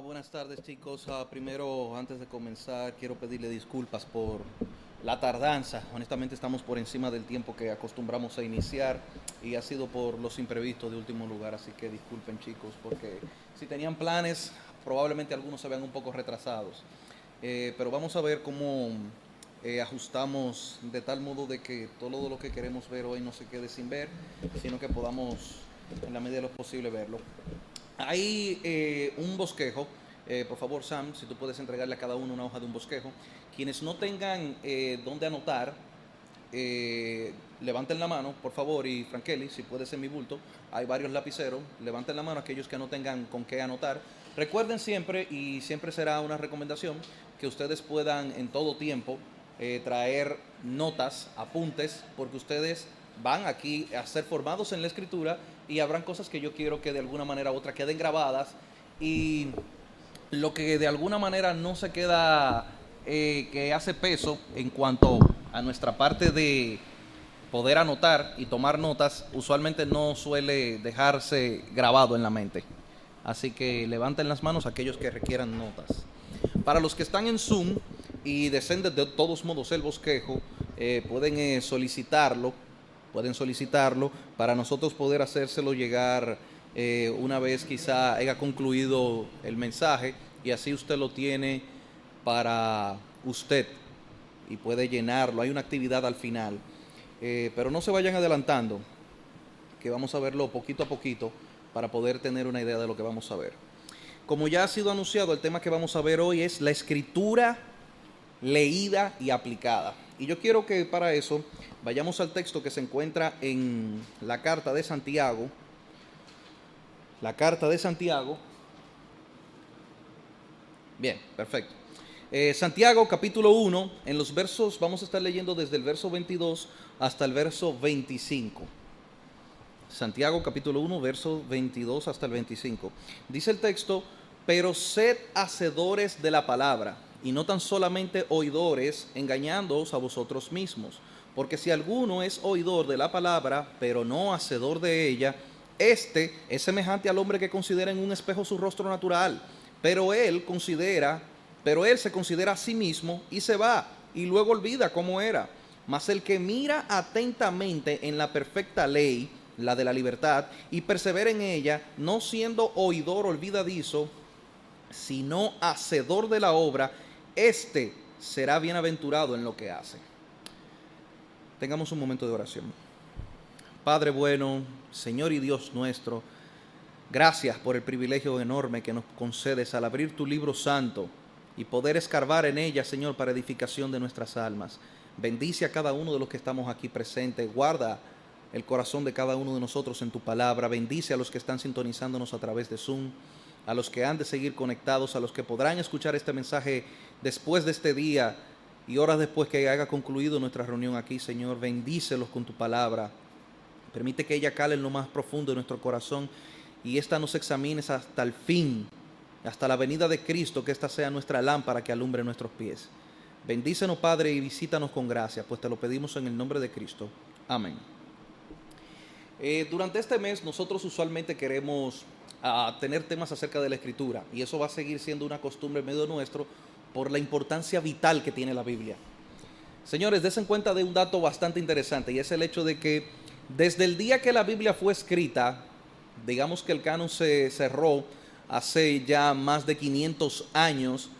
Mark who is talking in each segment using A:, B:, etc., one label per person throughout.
A: Buenas tardes, chicos. Primero, antes de comenzar, quiero pedirle disculpas por la tardanza. Honestamente, estamos por encima del tiempo que acostumbramos a iniciar y ha sido por los imprevistos de último lugar. Así que disculpen, chicos, porque si tenían planes, probablemente algunos se vean un poco retrasados. Pero vamos a ver cómo ajustamos de tal modo de que todo lo que queremos ver hoy no se quede sin ver, sino que podamos, en la medida de lo posible, verlo. Hay un bosquejo. Por favor, Sam, si tú puedes entregarle a cada uno una hoja de un bosquejo. Quienes no tengan dónde anotar, levanten la mano, por favor, y Frankeli, si puedes en mi bulto, hay varios lapiceros, levanten la mano aquellos que no tengan con qué anotar. Recuerden siempre, y siempre será una recomendación, que ustedes puedan en todo tiempo traer notas, apuntes, porque ustedes van aquí a ser formados en la escritura y habrán cosas que yo quiero que de alguna manera u otra queden grabadas, y lo que de alguna manera no se queda, que hace peso en cuanto a nuestra parte de poder anotar y tomar notas, usualmente no suele dejarse grabado en la mente. Así que levanten las manos aquellos que requieran notas. Para los que están en Zoom y deseen de todos modos el bosquejo, pueden solicitarlo para nosotros poder hacérselo llegar una vez quizá haya concluido el mensaje, y así usted lo tiene para usted y puede llenarlo. Hay una actividad al final, pero no se vayan adelantando, que vamos a verlo poquito a poquito para poder tener una idea de lo que vamos a ver. Como ya ha sido anunciado, el tema que vamos a ver hoy es la escritura leída y aplicada. Y yo quiero que para eso vayamos al texto que se encuentra en la carta de Santiago. La carta de Santiago. Bien, perfecto. Santiago capítulo 1, en los versos, vamos a estar leyendo desde el verso 22 hasta el verso 25. Santiago capítulo 1, verso 22 hasta el 25. Dice el texto: pero sed hacedores de la palabra, y no tan solamente oidores, engañándoos a vosotros mismos. Porque si alguno es oidor de la palabra, pero no hacedor de ella, este es semejante al hombre que considera en un espejo su rostro natural, pero él se considera a sí mismo y se va, y luego olvida cómo era. Mas el que mira atentamente en la perfecta ley, la de la libertad, y persevera en ella, no siendo oidor olvidadizo, sino hacedor de la obra, este será bienaventurado en lo que hace. Tengamos un momento de oración. Padre bueno, Señor y Dios nuestro, gracias por el privilegio enorme que nos concedes al abrir tu libro santo y poder escarbar en ella, Señor, para edificación de nuestras almas. Bendice a cada uno de los que estamos aquí presentes. Guarda el corazón de cada uno de nosotros en tu palabra. Bendice a los que están sintonizándonos a través de Zoom, a los que han de seguir conectados, a los que podrán escuchar este mensaje después de este día y horas después que haya concluido nuestra reunión aquí. Señor, bendícelos con tu palabra. Permite que ella cale en lo más profundo de nuestro corazón y esta nos examines hasta el fin, hasta la venida de Cristo, que esta sea nuestra lámpara que alumbre nuestros pies. Bendícenos, Padre, y visítanos con gracia, pues te lo pedimos en el nombre de Cristo. Amén. Durante este mes nosotros usualmente queremos tener temas acerca de la Escritura, y eso va a seguir siendo una costumbre en medio nuestro por la importancia vital que tiene la Biblia. Señores, desen cuenta de un dato bastante interesante, y es el hecho de que desde el día que la Biblia fue escrita, digamos que el canon se cerró hace ya más de 500 años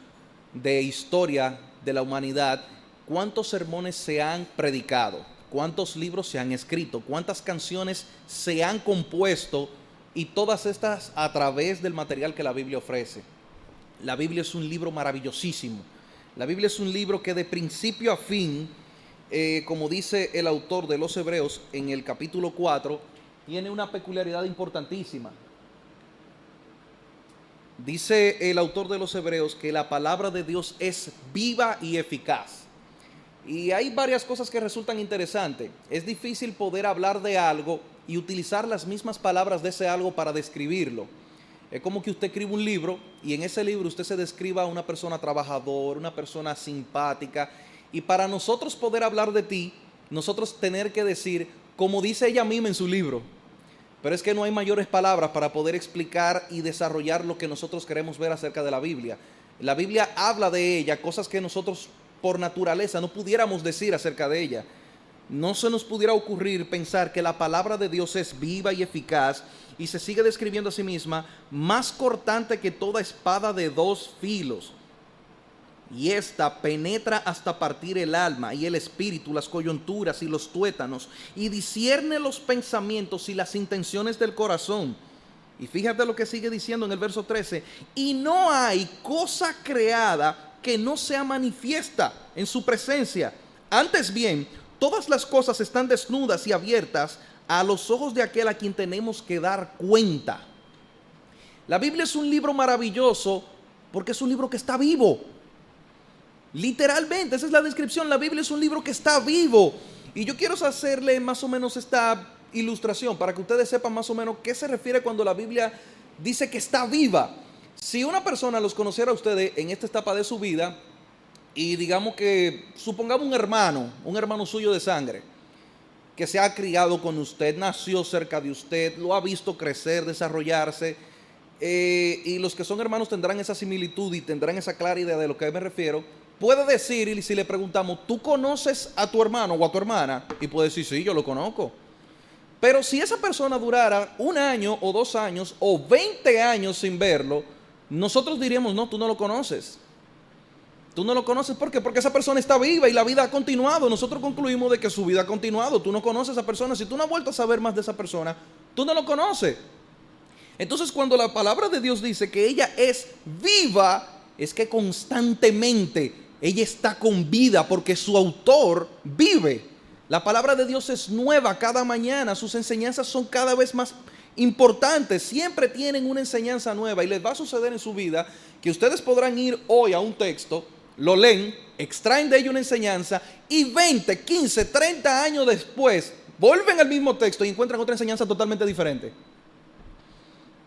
A: de historia de la humanidad. ¿Cuántos sermones se han predicado? ¿Cuántos libros se han escrito? ¿Cuántas canciones se han compuesto? Y todas estas a través del material que la Biblia ofrece. La Biblia es un libro maravillosísimo. La Biblia es un libro que de principio a fin, como dice el autor de los Hebreos en el capítulo 4, tiene una peculiaridad importantísima. Dice el autor de los Hebreos que la palabra de Dios es viva y eficaz. Y hay varias cosas que resultan interesantes. Es difícil poder hablar de algo y utilizar las mismas palabras de ese algo para describirlo. Es como que usted escribe un libro y en ese libro usted se describa a una persona trabajadora, una persona simpática, y para nosotros poder hablar de ti, nosotros tener que decir, como dice ella misma en su libro, pero es que no hay mayores palabras para poder explicar y desarrollar lo que nosotros queremos ver acerca de la Biblia. La Biblia habla de ella, cosas que nosotros por naturaleza no pudiéramos decir acerca de ella. No se nos pudiera ocurrir pensar que la palabra de Dios es viva y eficaz, y se sigue describiendo a sí misma, más cortante que toda espada de dos filos. Y esta penetra hasta partir el alma y el espíritu, las coyunturas y los tuétanos, y discierne los pensamientos y las intenciones del corazón. Y fíjate lo que sigue diciendo en el verso 13. Y no hay cosa creada que no sea manifiesta en su presencia. Antes bien, todas las cosas están desnudas y abiertas a los ojos de aquel a quien tenemos que dar cuenta. La Biblia es un libro maravilloso porque es un libro que está vivo. Literalmente, esa es la descripción. La Biblia es un libro que está vivo. Y yo quiero hacerle más o menos esta ilustración para que ustedes sepan más o menos qué se refiere cuando la Biblia dice que está viva. Si una persona los conociera a ustedes en esta etapa de su vida, y digamos que, supongamos un hermano suyo de sangre, que se ha criado con usted, nació cerca de usted, lo ha visto crecer, desarrollarse, y los que son hermanos tendrán esa similitud y tendrán esa clara idea de lo que me refiero. Puede decir, y si le preguntamos, ¿tú conoces a tu hermano o a tu hermana? Y puede decir, sí, yo lo conozco. Pero si esa persona durara 1 año o 2 años o 20 años sin verlo, nosotros diríamos, no, tú no lo conoces. Tú no lo conoces, ¿por qué? Porque esa persona está viva y la vida ha continuado. Nosotros concluimos de que su vida ha continuado. Tú no conoces a esa persona. Si tú no has vuelto a saber más de esa persona, tú no lo conoces. Entonces, cuando la palabra de Dios dice que ella es viva, es que constantemente ella está con vida porque su autor vive. La palabra de Dios es nueva cada mañana. Sus enseñanzas son cada vez más importantes. Siempre tienen una enseñanza nueva y les va a suceder en su vida que ustedes podrán ir hoy a un texto, lo leen, extraen de ello una enseñanza y 20, 15, 30 años después vuelven al mismo texto y encuentran otra enseñanza totalmente diferente.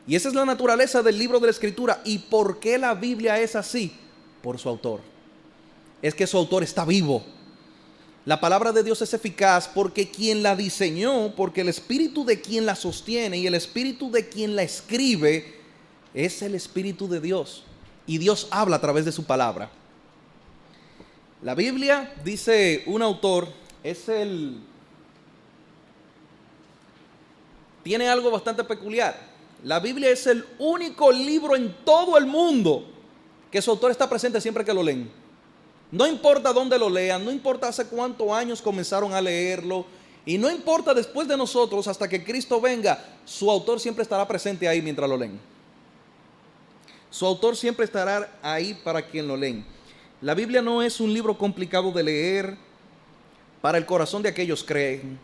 A: Y esa es la naturaleza del libro de la Escritura. ¿Y por qué la Biblia es así? Por su autor. Es que su autor está vivo. La palabra de Dios es eficaz porque quien la diseñó, porque el espíritu de quien la sostiene y el espíritu de quien la escribe es el Espíritu de Dios. Y Dios habla a través de su palabra. La Biblia, dice un autor, tiene algo bastante peculiar. La Biblia es el único libro en todo el mundo que su autor está presente siempre que lo leen. No importa dónde lo lean, no importa hace cuántos años comenzaron a leerlo, y no importa después de nosotros hasta que Cristo venga, su autor siempre estará presente ahí mientras lo leen. Su autor siempre estará ahí para quien lo leen. La Biblia no es un libro complicado de leer para el corazón de aquellos que creen.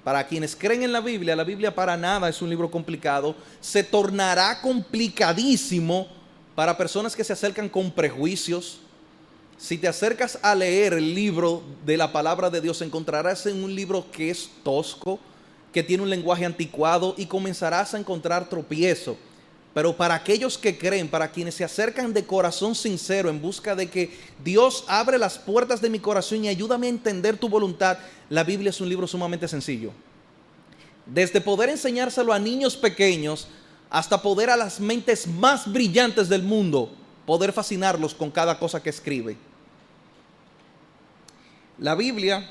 A: Para quienes creen en la Biblia para nada es un libro complicado. Se tornará complicadísimo para personas que se acercan con prejuicios. Si te acercas a leer el libro de la palabra de Dios, encontrarás en un libro que es tosco, que tiene un lenguaje anticuado y comenzarás a encontrar tropiezo. Pero para aquellos que creen, para quienes se acercan de corazón sincero en busca de que Dios abre las puertas de mi corazón y ayúdame a entender tu voluntad, la Biblia es un libro sumamente sencillo. Desde poder enseñárselo a niños pequeños hasta poder a las mentes más brillantes del mundo, poder fascinarlos con cada cosa que escribe. La Biblia,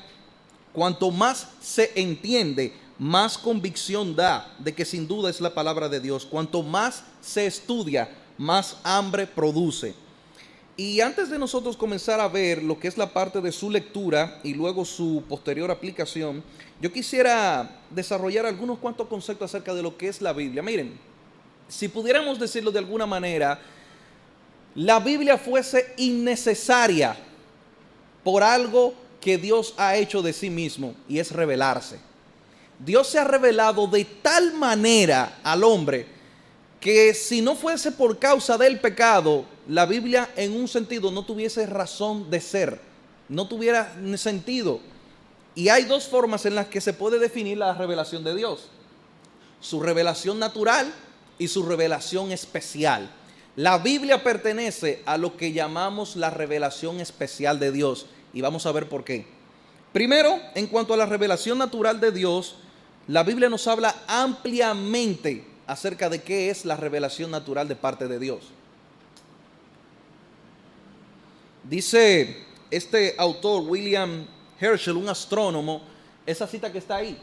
A: cuanto más se entiende, más convicción da de que sin duda es la palabra de Dios. Cuanto más se estudia, más hambre produce. Y antes de nosotros comenzar a ver lo que es la parte de su lectura y luego su posterior aplicación, yo quisiera desarrollar algunos cuantos conceptos acerca de lo que es la Biblia. Miren, si pudiéramos decirlo de alguna manera, la Biblia fuese innecesaria por algo que Dios ha hecho de sí mismo, y es revelarse. Dios se ha revelado de tal manera al hombre que si no fuese por causa del pecado, la Biblia en un sentido no tuviese razón de ser, no tuviera sentido. Y hay dos formas en las que se puede definir la revelación de Dios: su revelación natural y su revelación especial. La Biblia pertenece a lo que llamamos la revelación especial de Dios, y vamos a ver por qué. Primero, en cuanto a la revelación natural de Dios, la Biblia nos habla ampliamente acerca de qué es la revelación natural de parte de Dios. Dice este autor, William Herschel, un astrónomo, esa cita que está ahí: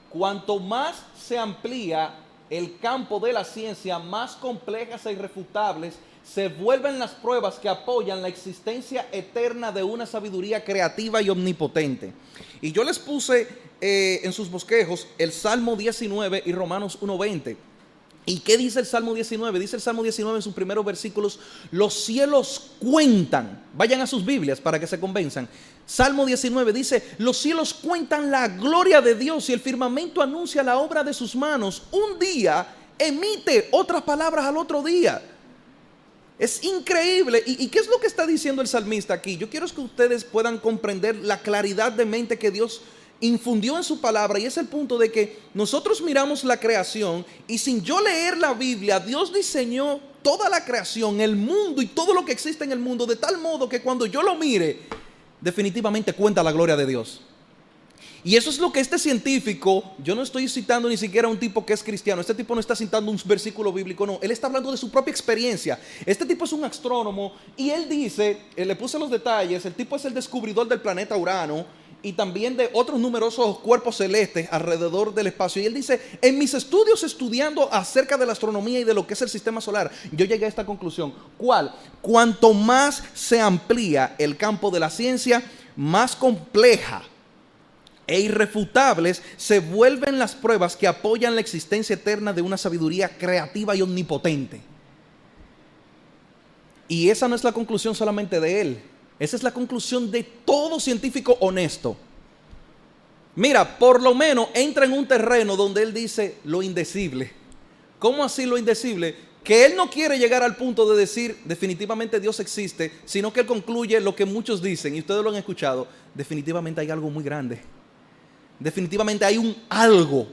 A: cuanto más se amplía el campo de la ciencia, más complejas e irrefutables se vuelven las pruebas que apoyan la existencia eterna de una sabiduría creativa y omnipotente. Y yo les puse en sus bosquejos el Salmo 19 y Romanos 1:20. ¿Y qué dice el Salmo 19? Dice el Salmo 19 en sus primeros versículos: los cielos cuentan. Vayan a sus Biblias para que se convenzan. Salmo 19 dice: los cielos cuentan la gloria de Dios y el firmamento anuncia la obra de sus manos. Un día emite otras palabras al otro día. Es increíble. ¿Y qué es lo que está diciendo el salmista aquí? Yo quiero que ustedes puedan comprender la claridad de mente que Dios infundió en su palabra, y es el punto de que nosotros miramos la creación y sin yo leer la Biblia, Dios diseñó toda la creación, el mundo y todo lo que existe en el mundo, de tal modo que cuando yo lo mire, definitivamente cuenta la gloria de Dios. Y eso es lo que este científico, yo no estoy citando ni siquiera a un tipo que es cristiano, este tipo no está citando un versículo bíblico, no, él está hablando de su propia experiencia. Este tipo es un astrónomo y él dice, le puse los detalles, el tipo es el descubridor del planeta Urano y también de otros numerosos cuerpos celestes alrededor del espacio. Y él dice: en mis estudios estudiando acerca de la astronomía y de lo que es el sistema solar, yo llegué a esta conclusión. ¿Cuál? Cuanto más se amplía el campo de la ciencia, más compleja e irrefutables se vuelven las pruebas que apoyan la existencia eterna de una sabiduría creativa y omnipotente. Y esa no es la conclusión solamente de él. Esa es la conclusión de todo científico honesto. Mira, por lo menos entra en un terreno donde él dice lo indecible. ¿Cómo así lo indecible? Que él no quiere llegar al punto de decir definitivamente Dios existe, sino que él concluye lo que muchos dicen, y ustedes lo han escuchado: definitivamente hay algo muy grande. Definitivamente hay un algo.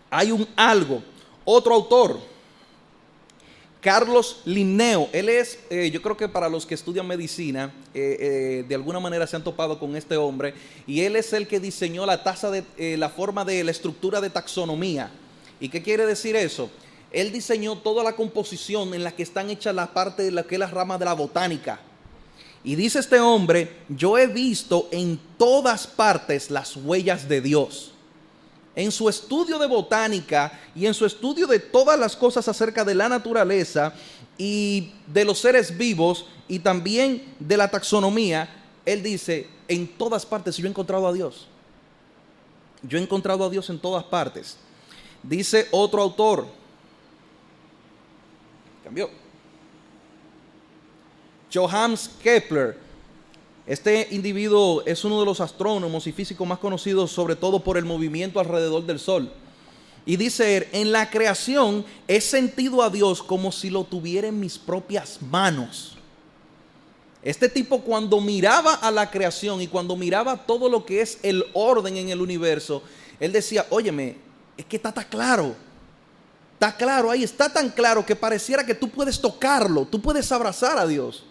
A: Hay un algo. Otro autor, Carlos Linneo, él es, yo creo que para los que estudian medicina, de alguna manera se han topado con este hombre, y él es el que diseñó la forma de la estructura de taxonomía. ¿Y qué quiere decir eso? Él diseñó toda la composición en la que están hechas la parte de la que es la rama de la botánica. Y dice este hombre: yo he visto en todas partes las huellas de Dios. En su estudio de botánica y en su estudio de todas las cosas acerca de la naturaleza y de los seres vivos y también de la taxonomía, él dice: en todas partes yo he encontrado a Dios. Yo he encontrado a Dios en todas partes. Dice otro autor, cambió, Johannes Kepler. Este individuo es uno de los astrónomos y físicos más conocidos, sobre todo por el movimiento alrededor del Sol. Y dice él: en la creación he sentido a Dios como si lo tuviera en mis propias manos. Este tipo, cuando miraba a la creación y cuando miraba todo lo que es el orden en el universo, él decía: óyeme, es que está claro ahí, está tan claro que pareciera que tú puedes tocarlo, tú puedes abrazar a Dios.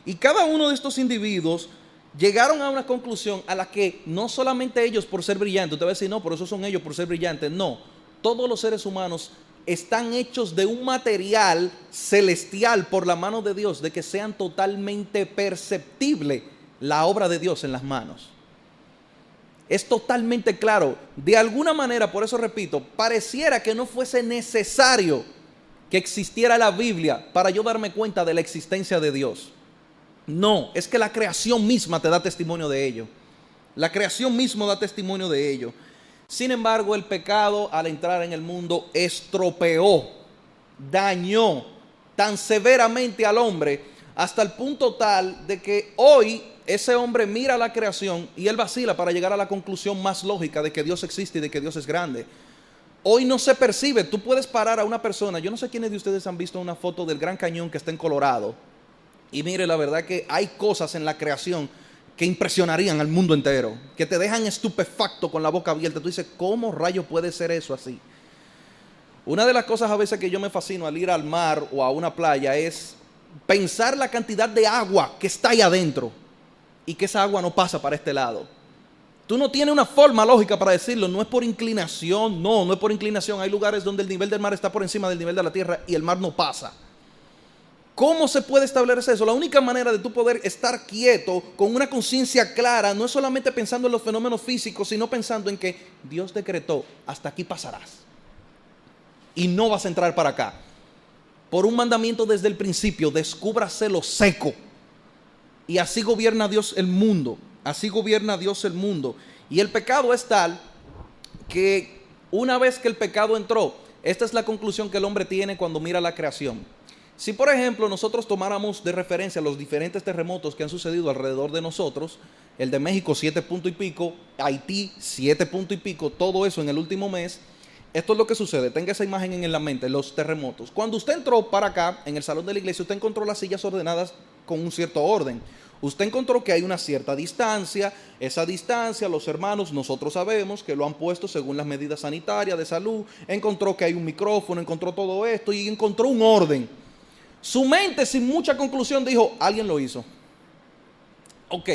A: Y cada uno de estos individuos llegaron a una conclusión a la que no solamente ellos por ser brillantes, usted va a decir: no, por eso son ellos por ser brillantes. No, todos los seres humanos están hechos de un material celestial por la mano de Dios, de que sean totalmente perceptible la obra de Dios en las manos. Es totalmente claro. De alguna manera, por eso repito, pareciera que no fuese necesario que existiera la Biblia para yo darme cuenta de la existencia de Dios. No, es que la creación misma te da testimonio de ello. La creación misma da testimonio de ello. Sin embargo, el pecado, al entrar en el mundo, estropeó, dañó tan severamente al hombre, hasta el punto tal de que hoy ese hombre mira la creación y él vacila para llegar a la conclusión más lógica de que Dios existe y de que Dios es grande. Hoy no se percibe. Tú puedes parar a una persona. Yo no sé quiénes de ustedes han visto una foto del Gran Cañón que está en Colorado. Y mire, la verdad que hay cosas en la creación que impresionarían al mundo entero, que te dejan estupefacto con la boca abierta. Tú dices: ¿cómo rayos puede ser eso así? Una de las cosas a veces que yo me fascino al ir al mar o a una playa es pensar la cantidad de agua que está ahí adentro y que esa agua no pasa para este lado. Tú no tienes una forma lógica para decirlo, no es por inclinación, no es por inclinación. Hay lugares donde el nivel del mar está por encima del nivel de la tierra y el mar no pasa. ¿Cómo se puede establecer eso? La única manera de tú poder estar quieto con una conciencia clara no es solamente pensando en los fenómenos físicos, sino pensando en que Dios decretó, hasta aquí pasarás y no vas a entrar para acá. Por un mandamiento desde el principio, descúbrase lo seco. Y así gobierna Dios el mundo. Así gobierna Dios el mundo. Y el pecado es tal que una vez que el pecado entró, esta es la conclusión que el hombre tiene cuando mira la creación. Si por ejemplo nosotros tomáramos de referencia los diferentes terremotos que han sucedido alrededor de nosotros, el de México 7 punto y pico, Haití 7 punto y pico, todo eso en el último mes, esto es lo que sucede. Tenga esa imagen en la mente, los terremotos. Cuando usted entró para acá, en el salón de la iglesia, usted encontró las sillas ordenadas con un cierto orden. Usted encontró que hay una cierta distancia. Esa distancia, los hermanos, nosotros sabemos que lo han puesto según las medidas sanitarias de salud. Encontró que hay un micrófono, encontró todo esto y encontró un orden. Su mente, sin mucha conclusión, dijo, alguien lo hizo. Ok,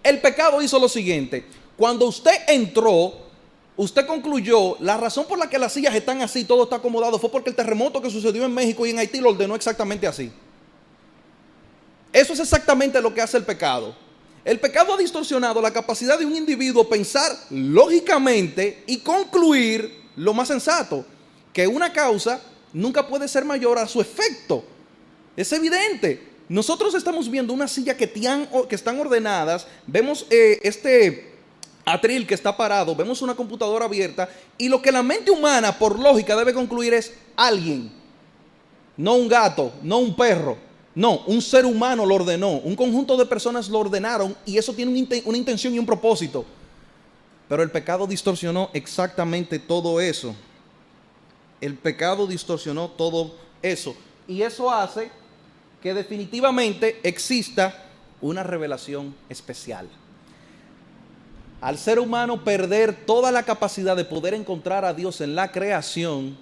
A: el pecado hizo lo siguiente. Cuando usted entró, usted concluyó, la razón por la que las sillas están así, todo está acomodado, fue porque el terremoto que sucedió en México y en Haití lo ordenó exactamente así. Eso es exactamente lo que hace el pecado. El pecado ha distorsionado la capacidad de un individuo pensar lógicamente y concluir lo más sensato, que una causa nunca puede ser mayor a su efecto. Es evidente. Nosotros estamos viendo una silla que están ordenadas, vemos este atril que está parado, vemos una computadora abierta y lo que la mente humana por lógica debe concluir es alguien, no un gato, no un perro, no, un ser humano lo ordenó, un conjunto de personas lo ordenaron y eso tiene una intención y un propósito. Pero el pecado distorsionó exactamente todo eso. El pecado distorsionó todo eso y eso hace que definitivamente exista una revelación especial. Al ser humano perder toda la capacidad de poder encontrar a Dios en la creación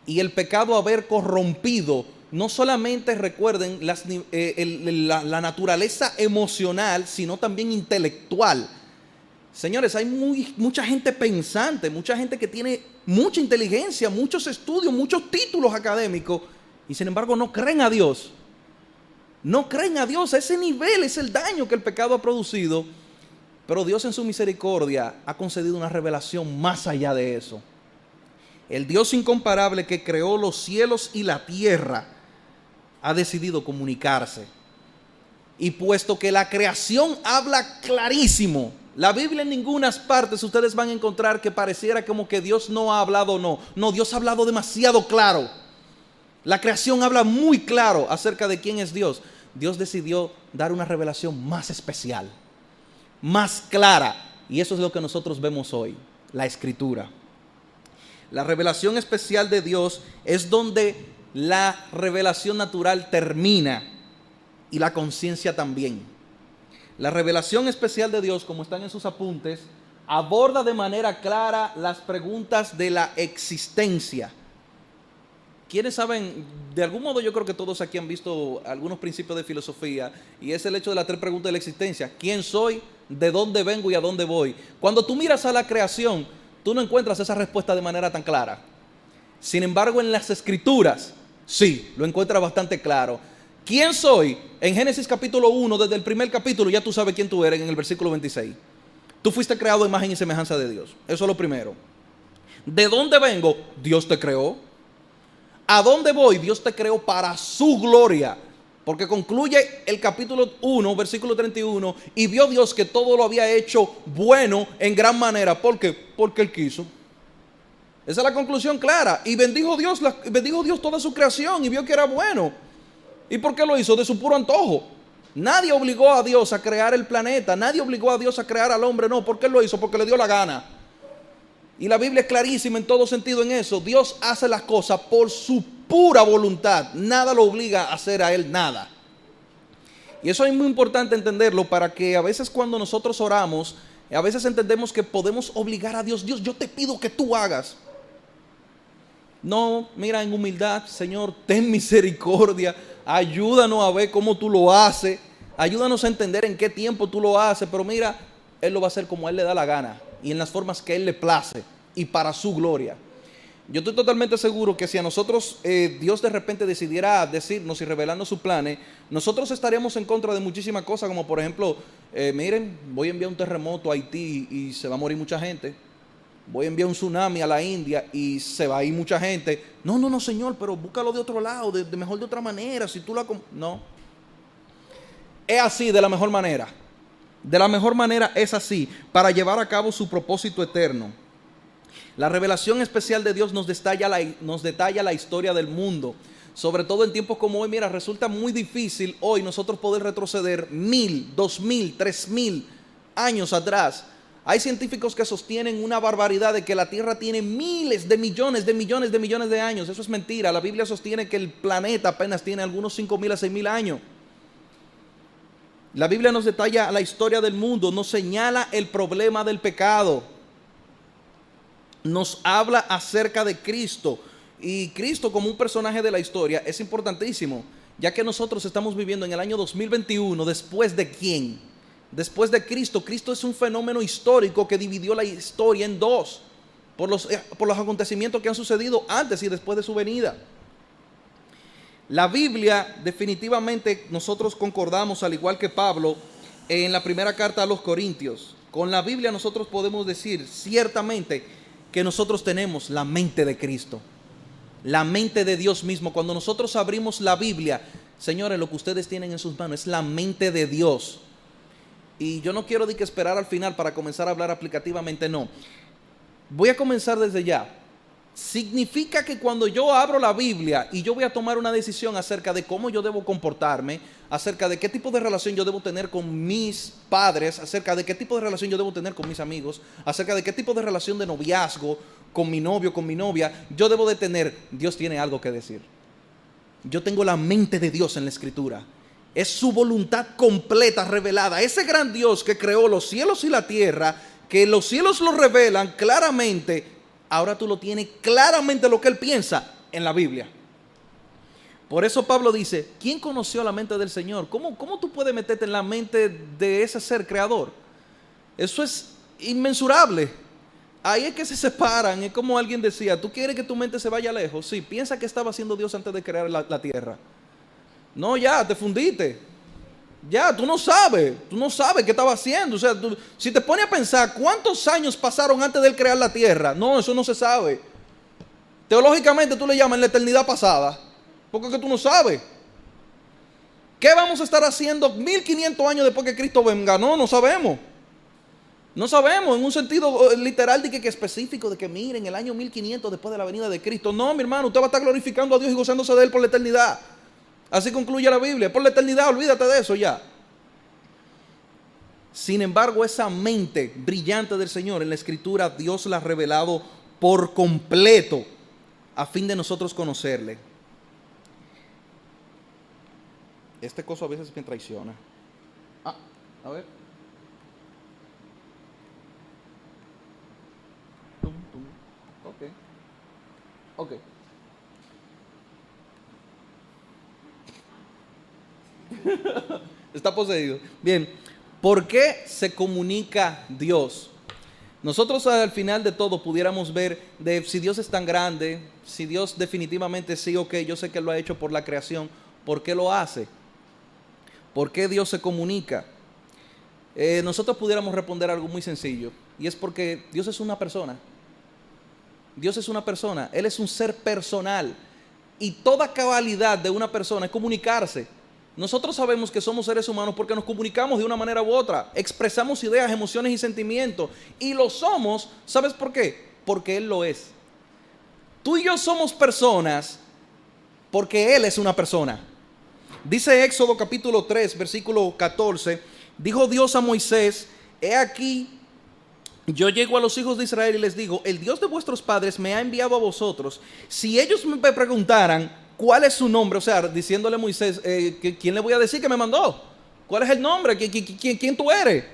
A: y el pecado haber corrompido, no solamente recuerden la naturaleza emocional, sino también intelectual. Señores, hay mucha gente pensante, mucha gente que tiene mucha inteligencia, muchos estudios, muchos títulos académicos, y sin embargo no creen a Dios. No creen a Dios. A ese nivel es el daño que el pecado ha producido. Pero Dios en su misericordia ha concedido una revelación más allá de eso. El Dios incomparable que creó los cielos y la tierra ha decidido comunicarse. Y puesto que la creación habla clarísimo, la Biblia en ninguna parte ustedes van a encontrar que pareciera como que Dios no ha hablado, no, Dios ha hablado demasiado claro. La creación habla muy claro acerca de quién es Dios. Dios decidió dar una revelación más especial, más clara, y eso es lo que nosotros vemos hoy, la Escritura. La revelación especial de Dios es donde la revelación natural termina y la conciencia también. La revelación especial de Dios, como están en sus apuntes, aborda de manera clara las preguntas de la existencia. ¿Quiénes saben? De algún modo yo creo que todos aquí han visto algunos principios de filosofía y es el hecho de las 3 preguntas de la existencia. ¿Quién soy? ¿De dónde vengo y a dónde voy? Cuando tú miras a la creación, tú no encuentras esa respuesta de manera tan clara. Sin embargo, en las Escrituras, sí, lo encuentras bastante claro. ¿Quién soy? En Génesis capítulo 1, desde el primer capítulo, ya tú sabes quién tú eres en el versículo 26. Tú fuiste creado a imagen y semejanza de Dios. Eso es lo primero. ¿De dónde vengo? Dios te creó. ¿A dónde voy? Dios te creó para su gloria. Porque concluye el capítulo 1, versículo 31, y vio Dios que todo lo había hecho bueno en gran manera. ¿Por qué? Porque Él quiso. Esa es la conclusión clara. Y bendijo Dios toda su creación y vio que era bueno. ¿Y por qué lo hizo? De su puro antojo. Nadie obligó a Dios a crear el planeta. Nadie obligó a Dios a crear al hombre. No, ¿por qué lo hizo? Porque le dio la gana. Y la Biblia es clarísima en todo sentido en eso. Dios hace las cosas por su pura voluntad. Nada lo obliga a hacer a Él nada. Y eso es muy importante entenderlo para que a veces cuando nosotros oramos, a veces entendemos que podemos obligar a Dios. Dios, yo te pido que tú hagas. No, mira, en humildad, Señor, ten misericordia. Ayúdanos a ver cómo tú lo haces. Ayúdanos a entender en qué tiempo tú lo haces. Pero mira, Él lo va a hacer como a Él le da la gana y en las formas que a Él le place y para su gloria. Yo estoy totalmente seguro que si a nosotros Dios de repente decidiera decirnos y revelarnos sus planes, nosotros estaríamos en contra de muchísimas cosas, como por ejemplo, miren, voy a enviar un terremoto a Haití y se va a morir mucha gente. Voy a enviar un tsunami a la India y se va a ir mucha gente. No, no, no, Señor, pero búscalo de otro lado, de mejor de otra manera. Si tú no. Es así, de la mejor manera. De la mejor manera es así, para llevar a cabo su propósito eterno. La revelación especial de Dios nos detalla la historia del mundo. Sobre todo en tiempos como hoy, mira, resulta muy difícil hoy nosotros poder retroceder 1000, 2000, 3000 años atrás. Hay científicos que sostienen una barbaridad de que la Tierra tiene miles de millones de años. Eso es mentira. La Biblia sostiene que el planeta apenas tiene algunos 5000 a 6000 años. La Biblia nos detalla la historia del mundo, nos señala el problema del pecado, nos habla acerca de Cristo. Y Cristo como un personaje de la historia es importantísimo, ya que nosotros estamos viviendo en el año 2021, ¿después de quién? Después de Cristo. Cristo es un fenómeno histórico que dividió la historia en dos, por los acontecimientos que han sucedido antes y después de su venida. La Biblia, definitivamente, nosotros concordamos, al igual que Pablo, en la primera carta a los Corintios. Con la Biblia nosotros podemos decir ciertamente que nosotros tenemos la mente de Cristo, la mente de Dios mismo. Cuando nosotros abrimos la Biblia, señores, lo que ustedes tienen en sus manos es la mente de Dios. Y yo no quiero que esperar al final para comenzar a hablar aplicativamente, no. Voy a comenzar desde ya. Significa que cuando yo abro la Biblia y yo voy a tomar una decisión acerca de cómo yo debo comportarme, acerca de qué tipo de relación yo debo tener con mis padres, acerca de qué tipo de relación yo debo tener con mis amigos, acerca de qué tipo de relación de noviazgo con mi novio, con mi novia, yo debo de tener, Dios tiene algo que decir. Yo tengo la mente de Dios en la Escritura. Es su voluntad completa revelada. Ese gran Dios que creó los cielos y la tierra, que los cielos lo revelan claramente, ahora tú lo tienes claramente lo que Él piensa en la Biblia. Por eso Pablo dice, ¿quién conoció la mente del Señor? ¿Cómo tú puedes meterte en la mente de ese ser creador? Eso es inmensurable. Ahí es que se separan. Es como alguien decía, ¿tú quieres que tu mente se vaya lejos? Sí, piensa que estaba haciendo Dios antes de crear la tierra. No, ya, te fundiste. Ya, tú no sabes qué estaba haciendo. O sea, si te pones a pensar cuántos años pasaron antes de él crear la tierra, no, eso no se sabe. Teológicamente tú le llamas la eternidad pasada, porque es que tú no sabes. ¿Qué vamos a estar haciendo 1500 años después que Cristo venga? No sabemos. No sabemos, en un sentido literal de que específico, de que miren, el año 1500 después de la venida de Cristo. No, mi hermano, usted va a estar glorificando a Dios y gozándose de Él por la eternidad. Así concluye la Biblia, por la eternidad, olvídate de eso ya. Sin embargo, esa mente brillante del Señor en la Escritura, Dios la ha revelado por completo a fin de nosotros conocerle. Este coso a veces me traiciona. A ver. Ok. Está poseído. Bien, ¿por qué se comunica Dios? Nosotros al final de todo pudiéramos ver de si Dios es tan grande, si Dios definitivamente sí, ok, yo sé que lo ha hecho por la creación, ¿por qué lo hace? ¿Por qué Dios se comunica? Nosotros pudiéramos responder algo muy sencillo, y es porque Dios es una persona. Dios es una persona, Él es un ser personal, y toda cabalidad de una persona es comunicarse. Nosotros sabemos que somos seres humanos porque nos comunicamos de una manera u otra, expresamos ideas, emociones y sentimientos, y lo somos, ¿sabes por qué? Porque Él lo es. Tú y yo somos personas porque Él es una persona. Dice Éxodo capítulo 3, versículo 14, dijo Dios a Moisés, he aquí, yo llego a los hijos de Israel y les digo, el Dios de vuestros padres me ha enviado a vosotros. Si ellos me preguntaran, ¿cuál es su nombre? O sea, diciéndole a Moisés, ¿quién le voy a decir que me mandó? ¿Cuál es el nombre? ¿Quién tú eres?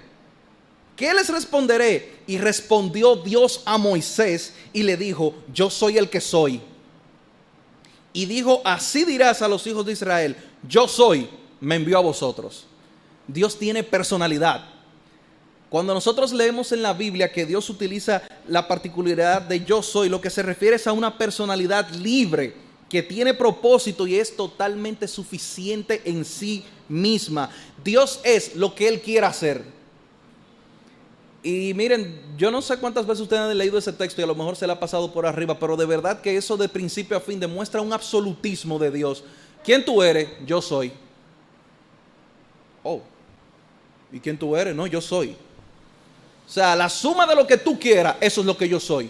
A: ¿Qué les responderé? Y respondió Dios a Moisés y le dijo, yo soy el que soy. Y dijo, así dirás a los hijos de Israel, yo soy, me envió a vosotros. Dios tiene personalidad. Cuando nosotros leemos en la Biblia que Dios utiliza la particularidad de yo soy, lo que se refiere es a una personalidad libre que tiene propósito y es totalmente suficiente en sí misma. Dios es lo que Él quiera hacer. Y miren, yo no sé cuántas veces ustedes han leído ese texto y a lo mejor se le ha pasado por arriba, pero de verdad que eso de principio a fin demuestra un absolutismo de Dios. ¿Quién tú eres? Yo soy. Oh, ¿y quién tú eres? No, yo soy. O sea, la suma de lo que tú quieras, eso es lo que yo soy.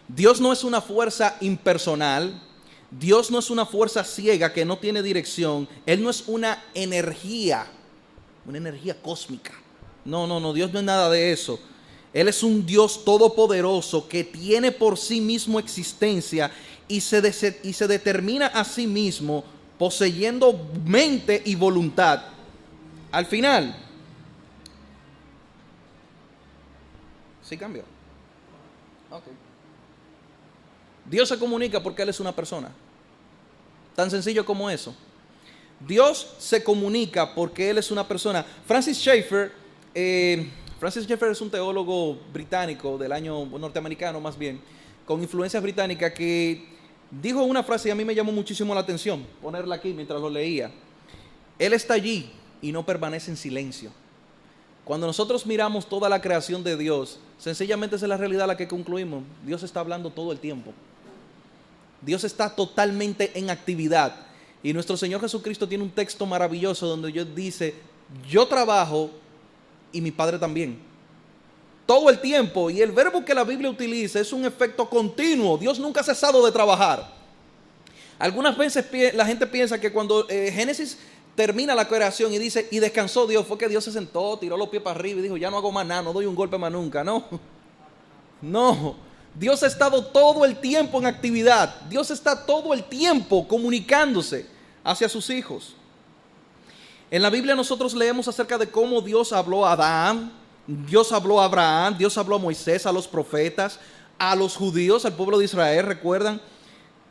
A: Dios no es una fuerza impersonal. Dios no es una fuerza ciega que no tiene dirección. Él no es una energía cósmica. No, Dios no es nada de eso. Él es un Dios todopoderoso que tiene por sí mismo existencia y se determina a sí mismo poseyendo mente y voluntad. Al final, ¿sí cambió? Ok. Dios se comunica porque Él es una persona. Tan sencillo como eso. Dios se comunica porque Él es una persona. Francis Schaeffer es un teólogo británico del año norteamericano más bien, con influencias británicas, que dijo una frase y a mí me llamó muchísimo la atención ponerla aquí mientras lo leía. Él está allí y no permanece en silencio. Cuando nosotros miramos toda la creación de Dios, sencillamente esa es la realidad a la que concluimos. Dios está hablando todo el tiempo. Dios está totalmente en actividad. Y nuestro Señor Jesucristo tiene un texto maravilloso donde Dios dice: yo trabajo y mi Padre también. Todo el tiempo. Y el verbo que la Biblia utiliza es un efecto continuo. Dios nunca ha cesado de trabajar. Algunas veces la gente piensa que cuando Génesis termina la creación y dice, y descansó Dios, fue que Dios se sentó, tiró los pies para arriba y dijo, ya no hago más nada, no doy un golpe más nunca. No. Dios ha estado todo el tiempo en actividad. Dios está todo el tiempo comunicándose hacia sus hijos. En la Biblia nosotros leemos acerca de cómo Dios habló a Adán, Dios habló a Abraham, Dios habló a Moisés, a los profetas, a los judíos, al pueblo de Israel, ¿recuerdan?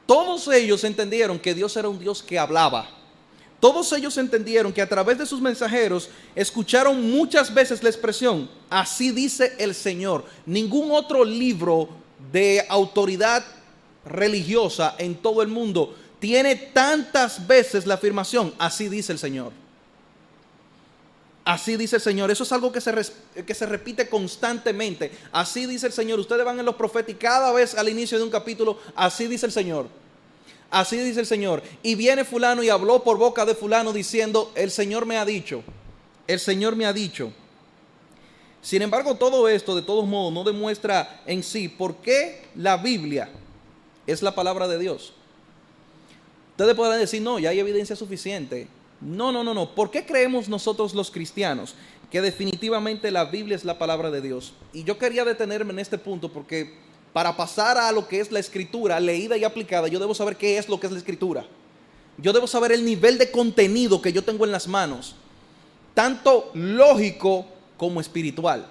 A: Todos ellos entendieron que Dios era un Dios que hablaba. Todos ellos entendieron que a través de sus mensajeros escucharon muchas veces la expresión, así dice el Señor. Ningún otro libro de autoridad religiosa en todo el mundo tiene tantas veces la afirmación, así dice el Señor. Así dice el Señor. Eso es algo que se repite constantemente. Así dice el Señor. Ustedes van en los profetas y cada vez al inicio de un capítulo, así dice el Señor. Así dice el Señor. Y viene fulano y habló por boca de fulano diciendo, el Señor me ha dicho. El Señor me ha dicho. Sin embargo, todo esto de todos modos no demuestra en sí por qué la Biblia es la palabra de Dios. Ustedes podrán decir, no, ya hay evidencia suficiente. No. ¿Por qué creemos nosotros los cristianos que definitivamente la Biblia es la palabra de Dios? Y yo quería detenerme en este punto porque para pasar a lo que es la escritura leída y aplicada, yo debo saber qué es lo que es la escritura. Yo debo saber el nivel de contenido que yo tengo en las manos, tanto lógico como espiritual.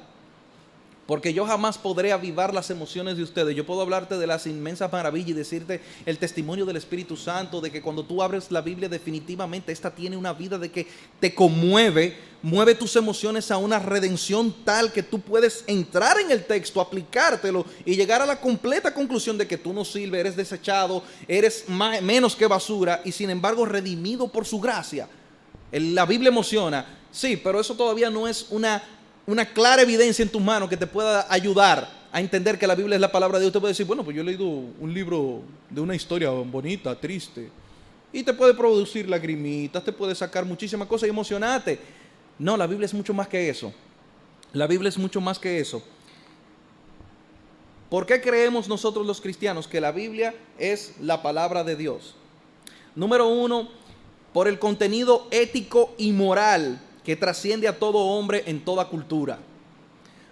A: Porque yo jamás podré avivar las emociones de ustedes. Yo puedo hablarte de las inmensas maravillas y decirte el testimonio del Espíritu Santo, de que cuando tú abres la Biblia definitivamente esta tiene una vida de que te conmueve, mueve tus emociones a una redención tal que tú puedes entrar en el texto, aplicártelo y llegar a la completa conclusión de que tú no sirves, eres desechado, eres menos que basura y sin embargo redimido por su gracia. La Biblia emociona, sí, pero eso todavía no es una clara evidencia en tus manos que te pueda ayudar a entender que la Biblia es la palabra de Dios. Te puede decir, bueno, pues yo he leído un libro de una historia bonita, triste, y te puede producir lagrimitas, te puede sacar muchísimas cosas y emocionarte. No, la Biblia es mucho más que eso. La Biblia es mucho más que eso. ¿Por qué creemos nosotros los cristianos que la Biblia es la palabra de Dios? Número uno, por el contenido ético y moral que trasciende a todo hombre en toda cultura.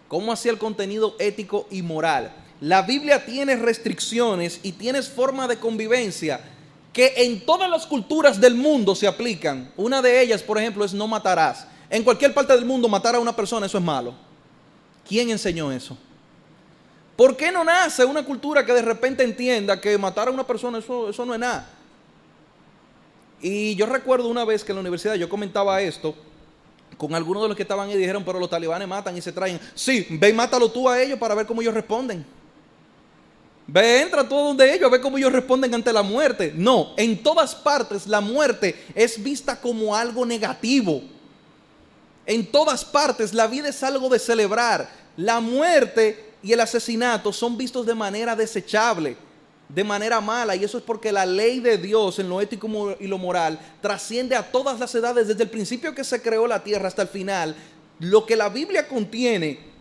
A: ¿Cómo así el contenido ético y moral? La Biblia tiene restricciones y tiene forma de convivencia que en todas las culturas del mundo se aplican. Una de ellas, por ejemplo, es no matarás. En cualquier parte del mundo matar a una persona, eso es malo. ¿Quién enseñó eso? ¿Por qué no nace una cultura que de repente entienda que matar a una persona, eso no es nada? Y yo recuerdo una vez que en la universidad yo comentaba esto, con algunos de los que estaban ahí. Dijeron, pero los talibanes matan y se traen. Sí, ve y mátalo tú a ellos para ver cómo ellos responden. Ve, entra tú donde ellos, ve cómo ellos responden ante la muerte. No, en todas partes la muerte es vista como algo negativo. En todas partes la vida es algo de celebrar. La muerte y el asesinato son vistos de manera desechable, de manera mala, y eso es porque la ley de Dios en lo ético y lo moral trasciende a todas las edades, desde el principio que se creó la tierra hasta el final. Lo que la Biblia contiene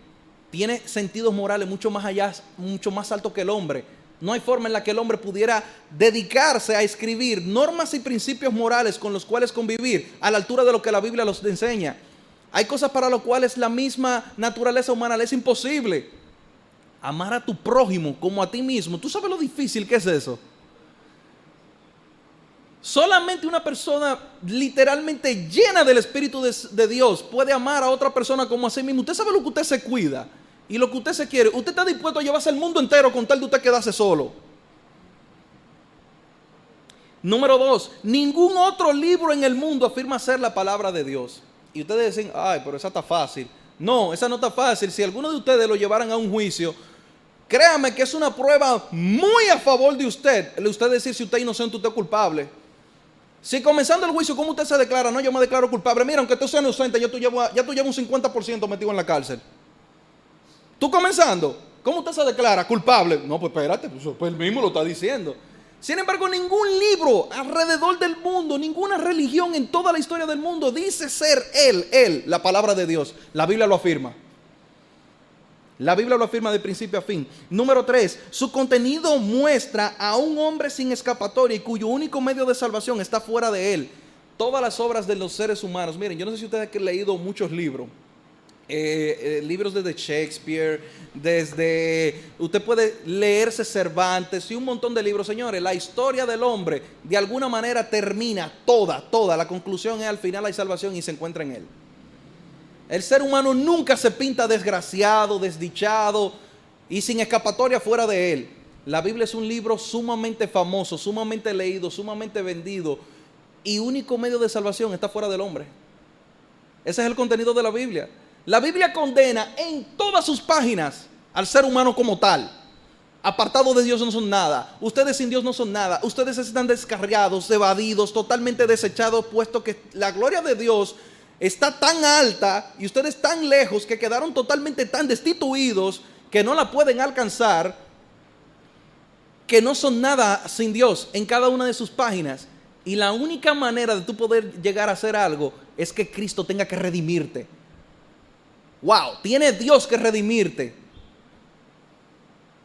A: tiene sentidos morales mucho más allá, mucho más alto que el hombre. No hay forma en la que el hombre pudiera dedicarse a escribir normas y principios morales con los cuales convivir a la altura de lo que la Biblia los enseña. Hay cosas para las cuales la misma naturaleza humana le es imposible. Amar a tu prójimo como a ti mismo. ¿Tú sabes lo difícil que es eso? Solamente una persona literalmente llena del Espíritu de Dios puede amar a otra persona como a sí mismo. Usted sabe lo que usted se cuida y lo que usted se quiere. Usted está dispuesto a llevarse el mundo entero con tal de usted quedarse solo. Número 2, ningún otro libro en el mundo afirma ser la palabra de Dios. Y ustedes dicen, ay, pero esa está fácil. No, esa no está fácil. Si alguno de ustedes lo llevaran a un juicio, créame que es una prueba muy a favor de usted. Usted decir si usted es inocente, usted es culpable. Si comenzando el juicio, ¿cómo usted se declara? No, yo me declaro culpable. Mira, aunque tú seas inocente, ya tú llevas un 50% metido en la cárcel. Tú comenzando, ¿cómo usted se declara? Culpable. No, pues espérate, pues él mismo lo está diciendo. Sin embargo, ningún libro alrededor del mundo, ninguna religión en toda la historia del mundo dice ser él, la palabra de Dios. La Biblia lo afirma. La Biblia lo afirma de principio a fin. Número 3, su contenido muestra a un hombre sin escapatoria y cuyo único medio de salvación está fuera de él. Todas las obras de los seres humanos, miren, yo no sé si ustedes han leído muchos libros. Libros desde Shakespeare, usted puede leerse Cervantes y un montón de libros. Señores, la historia del hombre de alguna manera termina toda, la conclusión es al final hay salvación y se encuentra en él. El ser humano nunca se pinta desgraciado, desdichado y sin escapatoria fuera de él. La Biblia es un libro sumamente famoso, sumamente leído, sumamente vendido, y único medio de salvación está fuera del hombre. Ese es el contenido de la Biblia. La Biblia condena en todas sus páginas al ser humano como tal. Apartados de Dios no son nada. Ustedes sin Dios no son nada. Ustedes están descarriados, evadidos, totalmente desechados, puesto que la gloria de Dios está tan alta y ustedes tan lejos que quedaron totalmente tan destituidos que no la pueden alcanzar, que no son nada sin Dios en cada una de sus páginas. Y la única manera de tú poder llegar a hacer algo es que Cristo tenga que redimirte. Wow, tiene Dios que redimirte.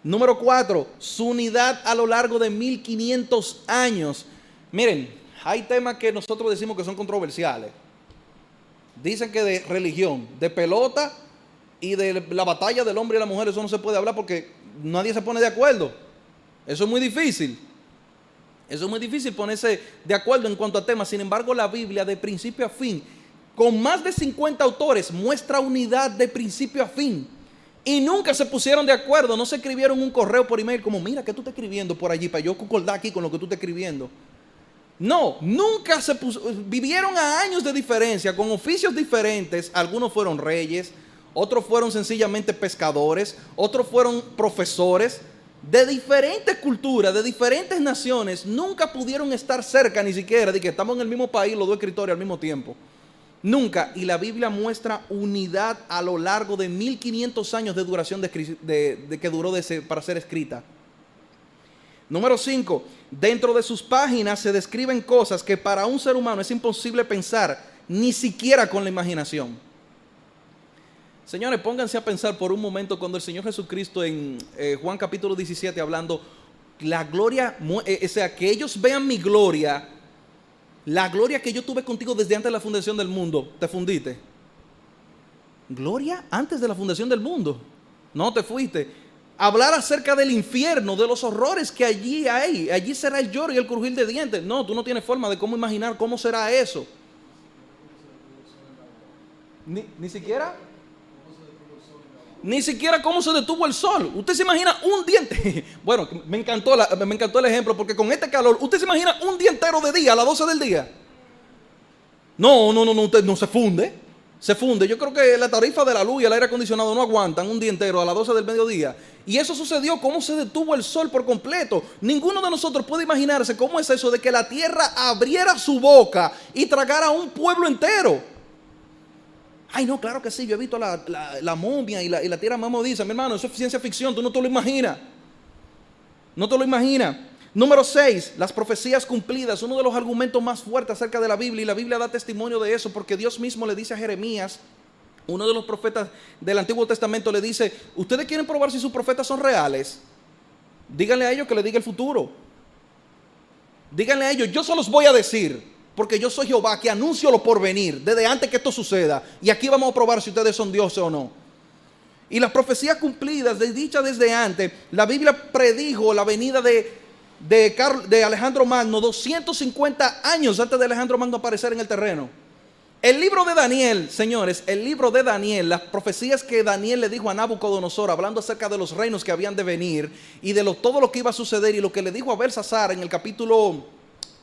A: Número 4, su unidad a lo largo de 1500 años. Miren, hay temas que nosotros decimos que son controversiales. Dicen que de religión, de pelota y de la batalla del hombre y la mujer, eso no se puede hablar porque nadie se pone de acuerdo. Eso es muy difícil. Eso es muy difícil ponerse de acuerdo en cuanto a temas. Sin embargo, la Biblia de principio a fin, con más de 50 autores, muestra unidad de principio a fin. Y nunca se pusieron de acuerdo, no se escribieron un correo por email como, mira, ¿qué tú estás escribiendo por allí? Para yo concordar aquí con lo que tú estás escribiendo. No, nunca vivieron a años de diferencia, con oficios diferentes. Algunos fueron reyes, otros fueron sencillamente pescadores, otros fueron profesores de diferentes culturas, de diferentes naciones. Nunca pudieron estar cerca ni siquiera de que estamos en el mismo país los dos escritores al mismo tiempo. Nunca. Y la Biblia muestra unidad a lo largo de 1500 años de duración que duró para ser escrita. Número 5. Dentro de sus páginas se describen cosas que para un ser humano es imposible pensar, ni siquiera con la imaginación. Señores, pónganse a pensar por un momento cuando el Señor Jesucristo en Juan capítulo 17 hablando, la gloria, o sea, que ellos vean mi gloria, la gloria que yo tuve contigo desde antes de la fundación del mundo. ¿Te fundiste? Gloria antes de la fundación del mundo. No te fuiste. Hablar acerca del infierno, de los horrores que allí hay. Allí será el lloro y el crujir de dientes. No, tú no tienes forma de cómo imaginar cómo será eso. Ni siquiera. Ni siquiera cómo se detuvo el sol. Usted se imagina un día. Bueno, me encantó el ejemplo, porque con este calor, usted se imagina un día entero de día a las 12 del día. No, usted no se funde. Se funde. Yo creo que la tarifa de la luz y el aire acondicionado no aguantan un día entero a las 12 del mediodía. Y eso sucedió. ¿Cómo se detuvo el sol por completo? Ninguno de nosotros puede imaginarse cómo es eso de que la tierra abriera su boca y tragara a un pueblo entero. Ay, no, claro que sí. Yo he visto la momia y la tierra mamodiza. Mi hermano, eso es ciencia ficción. Tú no te lo imaginas. No te lo imaginas. Número 6, las profecías cumplidas, uno de los argumentos más fuertes acerca de la Biblia, y la Biblia da testimonio de eso, porque Dios mismo le dice a Jeremías, uno de los profetas del Antiguo Testamento, le dice: ustedes quieren probar si sus profetas son reales, díganle a ellos que le diga el futuro. Díganle a ellos: yo se los voy a decir, porque yo soy Jehová, que anuncio lo por venir, desde antes que esto suceda, y aquí vamos a probar si ustedes son dioses o no. Y las profecías cumplidas, dichas desde antes, la Biblia predijo la venida de Alejandro Magno 250 años antes de Alejandro Magno aparecer en el terreno. El libro de Daniel, señores, el libro de Daniel, las profecías que Daniel le dijo a Nabucodonosor, hablando acerca de los reinos que habían de venir y de todo lo que iba a suceder, y lo que le dijo a Belsasar en el capítulo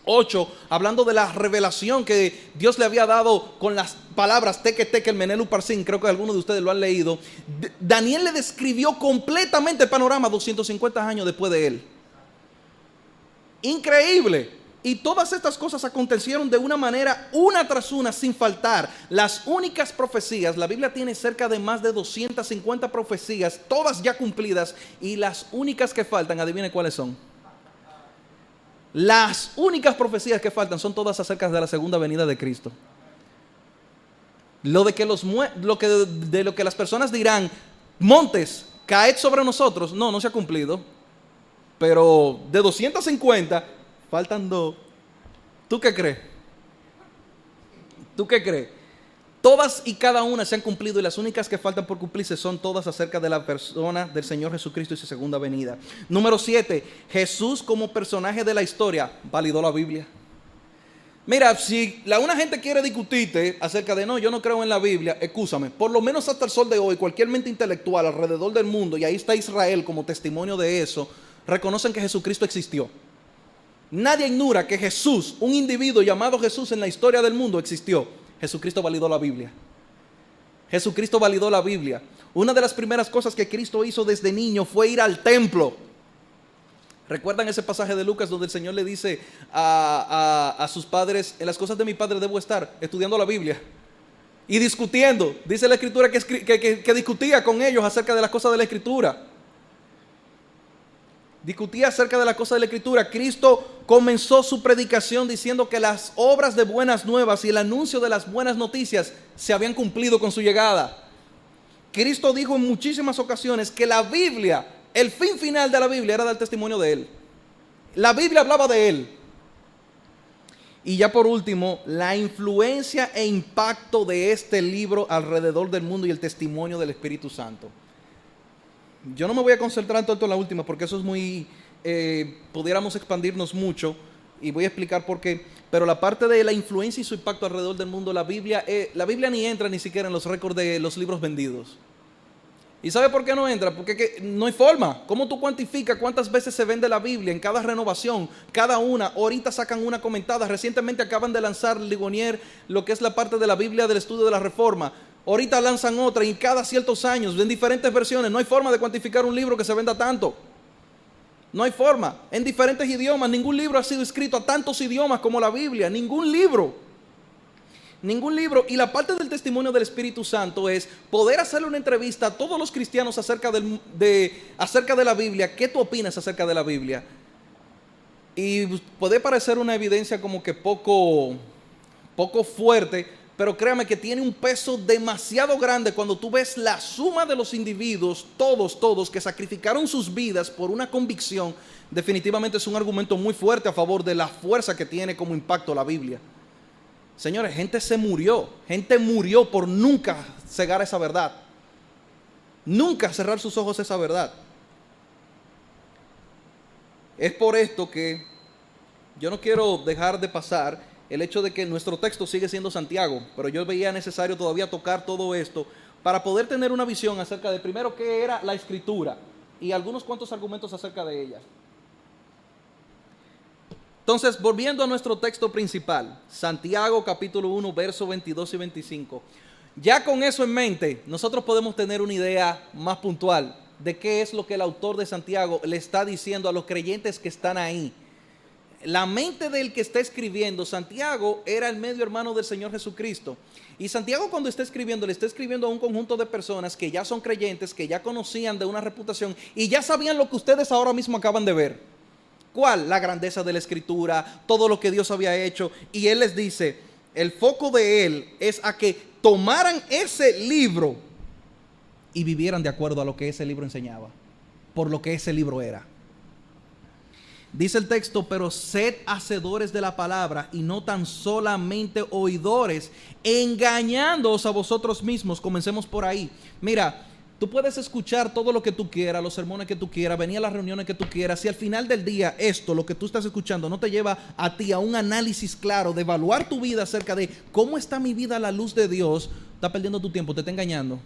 A: 8, hablando de la revelación que Dios le había dado con las palabras Teque Teque, el Menelu Parsin, creo que algunos de ustedes lo han leído. Daniel le describió completamente el panorama 250 años después de él. Increíble. Y todas estas cosas acontecieron de una manera, una tras una, sin faltar. Las únicas profecías, la Biblia tiene cerca de más de 250 profecías, todas ya cumplidas, y las únicas que faltan, adivinen cuáles son. Las únicas profecías que faltan son todas acerca de la segunda venida de Cristo. Lo que las personas dirán: montes, caed sobre nosotros, no se ha cumplido. Pero de 250, faltan 2. ¿Tú qué crees? ¿Tú qué crees? Todas y cada una se han cumplido, y las únicas que faltan por cumplirse son todas acerca de la persona del Señor Jesucristo y su segunda venida. Número 7, Jesús como personaje de la historia validó la Biblia. Mira, si una gente quiere discutirte acerca de no, yo no creo en la Biblia, excúsame, por lo menos hasta el sol de hoy, cualquier mente intelectual alrededor del mundo, y ahí está Israel como testimonio de eso, reconocen que Jesucristo existió. Nadie ignora que Jesús, un individuo llamado Jesús en la historia del mundo, existió. Jesucristo validó la Biblia. Jesucristo validó la Biblia. Una de las primeras cosas que Cristo hizo desde niño fue ir al templo. ¿Recuerdan ese pasaje de Lucas donde el Señor le dice a sus padres: en las cosas de mi Padre debo estar estudiando la Biblia y discutiendo? Dice la Escritura que discutía con ellos acerca de las cosas de la Escritura. Discutía acerca de las cosas de la Escritura. Cristo comenzó su predicación diciendo que las obras de buenas nuevas y el anuncio de las buenas noticias se habían cumplido con su llegada. Cristo dijo en muchísimas ocasiones que la Biblia, el fin final de la Biblia, era dar testimonio de Él. La Biblia hablaba de Él. Y ya por último, la influencia e impacto de este libro alrededor del mundo y el testimonio del Espíritu Santo. Yo no me voy a concentrar tanto en la última, porque eso es muy, pudiéramos expandirnos mucho, y voy a explicar por qué. Pero la parte de la influencia y su impacto alrededor del mundo, la Biblia ni entra ni siquiera en los récords de los libros vendidos. ¿Y sabe por qué no entra? Porque no hay forma. ¿Cómo tú cuantificas cuántas veces se vende la Biblia en cada renovación? Cada una. Ahorita sacan una comentada. Recientemente acaban de lanzar Ligonier lo que es la parte de la Biblia del estudio de la Reforma. Ahorita lanzan otra, y cada ciertos años, en diferentes versiones. No hay forma de cuantificar un libro que se venda tanto. No hay forma. En diferentes idiomas. Ningún libro ha sido escrito a tantos idiomas como la Biblia. Ningún libro. Ningún libro. Y la parte del testimonio del Espíritu Santo es poder hacerle una entrevista a todos los cristianos acerca de la Biblia. ¿Qué tú opinas acerca de la Biblia? Y puede parecer una evidencia como que poco fuerte, pero créame que tiene un peso demasiado grande cuando tú ves la suma de los individuos, todos que sacrificaron sus vidas por una convicción. Definitivamente es un argumento muy fuerte a favor de la fuerza que tiene como impacto la Biblia. Señores, gente murió por nunca cegar esa verdad, nunca cerrar sus ojos a esa verdad. Es por esto que yo no quiero dejar de pasar el hecho de que nuestro texto sigue siendo Santiago, pero yo veía necesario todavía tocar todo esto para poder tener una visión acerca de, primero, qué era la Escritura y algunos cuantos argumentos acerca de ella. Entonces, volviendo a nuestro texto principal, Santiago capítulo 1, versos 22 y 25. Ya con eso en mente, nosotros podemos tener una idea más puntual de qué es lo que el autor de Santiago le está diciendo a los creyentes que están ahí. La mente del que está escribiendo, Santiago era el medio hermano del Señor Jesucristo. Y Santiago, cuando está escribiendo, le está escribiendo a un conjunto de personas que ya son creyentes, que ya conocían de una reputación y ya sabían lo que ustedes ahora mismo acaban de ver. ¿Cuál? La grandeza de la Escritura, todo lo que Dios había hecho. Y él les dice, el foco de él es a que tomaran ese libro y vivieran de acuerdo a lo que ese libro enseñaba, por lo que ese libro era. Dice el texto, pero sed hacedores de la palabra y no tan solamente oidores, engañándoos a vosotros mismos. Comencemos por ahí. Mira, tú puedes escuchar todo lo que tú quieras, los sermones que tú quieras, venir a las reuniones que tú quieras. Si al final del día esto, lo que tú estás escuchando, no te lleva a ti a un análisis claro de evaluar tu vida acerca de cómo está mi vida a la luz de Dios, estás perdiendo tu tiempo, te está engañando.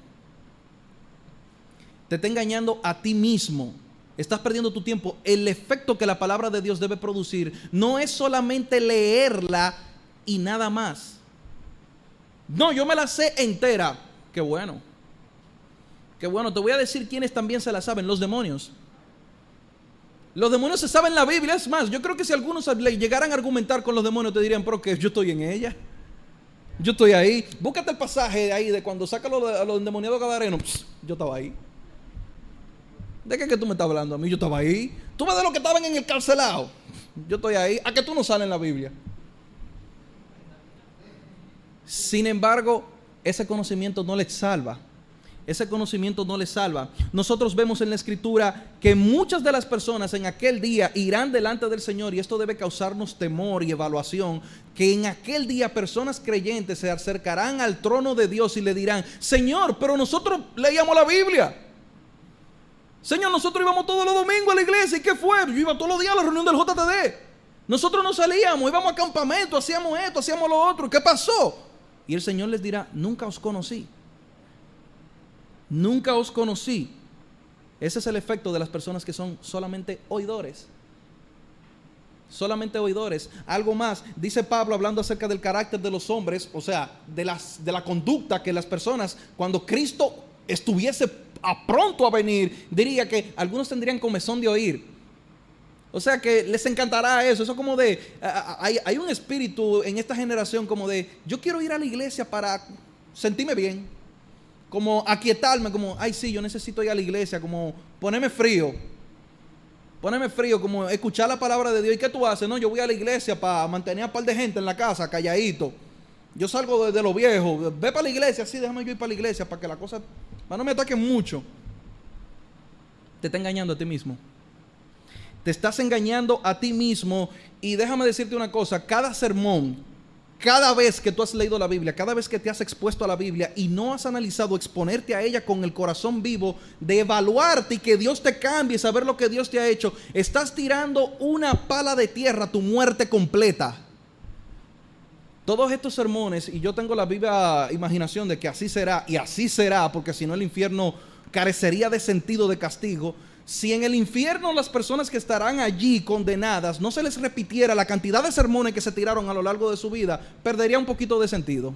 A: Te está engañando a ti mismo. Estás perdiendo tu tiempo. El efecto que la palabra de Dios debe producir no es solamente leerla y nada más. No, yo me la sé entera. Qué bueno. Qué bueno. Te voy a decir quiénes también se la saben. Los demonios. Los demonios se saben la Biblia. Es más, yo creo que si algunos llegaran a argumentar con los demonios, te dirían, pero que yo estoy en ella. Yo estoy ahí. Búscate el pasaje de ahí de cuando saca a los endemoniados gadarenos. Yo estaba ahí. ¿De qué que tú me estás hablando a mí? Yo estaba ahí. Tú ves de los que estaban en el carcelado. Yo estoy ahí. ¿A que tú no sales en la Biblia? Sin embargo, ese conocimiento no les salva. Ese conocimiento no les salva. Nosotros vemos en la Escritura que muchas de las personas en aquel día irán delante del Señor, y esto debe causarnos temor y evaluación, que en aquel día personas creyentes se acercarán al trono de Dios y le dirán, Señor, pero nosotros leíamos la Biblia. Señor, nosotros íbamos todos los domingos a la iglesia. ¿Y qué fue? Yo iba todos los días a la reunión del JTD. Nosotros no salíamos, íbamos a campamento, hacíamos esto, hacíamos lo otro. ¿Qué pasó? Y el Señor les dirá, nunca os conocí. Nunca os conocí. Ese es el efecto de las personas que son solamente oidores. Solamente oidores. Algo más, dice Pablo hablando acerca del carácter de los hombres, o sea, de la conducta que las personas, cuando Cristo estuviese pronto a venir, diría que algunos tendrían comezón de oír. O sea que les encantará eso. Eso como de, hay un espíritu en esta generación como de, yo quiero ir a la iglesia para sentirme bien, como aquietarme, como, ay sí, yo necesito ir a la iglesia, como ponerme frío, como escuchar la palabra de Dios. ¿Y qué tú haces? No, yo voy a la iglesia para mantener a un par de gente en la casa, calladito. Yo salgo de lo viejo, ve para la iglesia, sí, déjame yo ir para la iglesia para que la cosa, para no me ataquen mucho. Te está engañando a ti mismo. Te estás engañando a ti mismo. Y déjame decirte una cosa, cada sermón, cada vez que tú has leído la Biblia, cada vez que te has expuesto a la Biblia y no has analizado exponerte a ella con el corazón vivo, de evaluarte y que Dios te cambie, saber lo que Dios te ha hecho, estás tirando una pala de tierra a tu muerte completa. Todos estos sermones, y yo tengo la viva imaginación de que así será, y así será, porque si no el infierno carecería de sentido de castigo. Si en el infierno las personas que estarán allí condenadas no se les repitiera la cantidad de sermones que se tiraron a lo largo de su vida, perdería un poquito de sentido.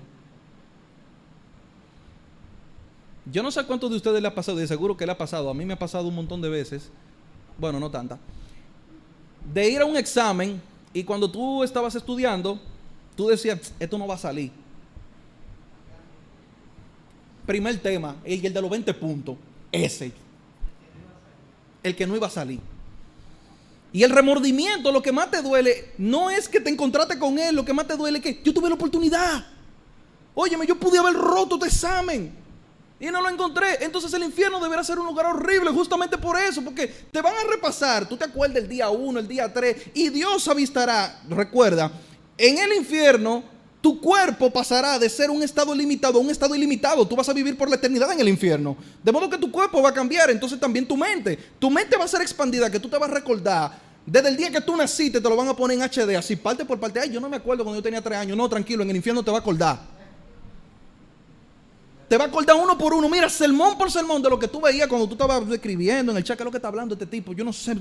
A: Yo no sé a cuántos de ustedes le ha pasado, y de seguro que le ha pasado, a mí me ha pasado un montón de veces, bueno, no tanta, de ir a un examen y cuando tú estabas estudiando, tú decías, esto no va a salir. Primer tema, y el de los 20 puntos, ese. El que no iba a salir. Y el remordimiento, lo que más te duele, no es que te encontraste con él, lo que más te duele es que yo tuve la oportunidad. Óyeme, yo pude haber roto tu examen y no lo encontré. Entonces el infierno deberá ser un lugar horrible justamente por eso, porque te van a repasar. Tú te acuerdas el día 1, el día 3, y Dios avistará, recuerda, en el infierno tu cuerpo pasará de ser un estado limitado a un estado ilimitado. Tú vas a vivir por la eternidad en el infierno. De modo que tu cuerpo va a cambiar, entonces también tu mente. Tu mente va a ser expandida, que tú te vas a recordar. Desde el día que tú naciste te lo van a poner en HD, así parte por parte. Ay, yo no me acuerdo cuando yo tenía 3 años. No, tranquilo, en el infierno te va a acordar. Te va a acordar uno por uno. Mira, sermón por sermón de lo que tú veías cuando tú estabas escribiendo en el chat, que es lo que está hablando este tipo. Yo no sé.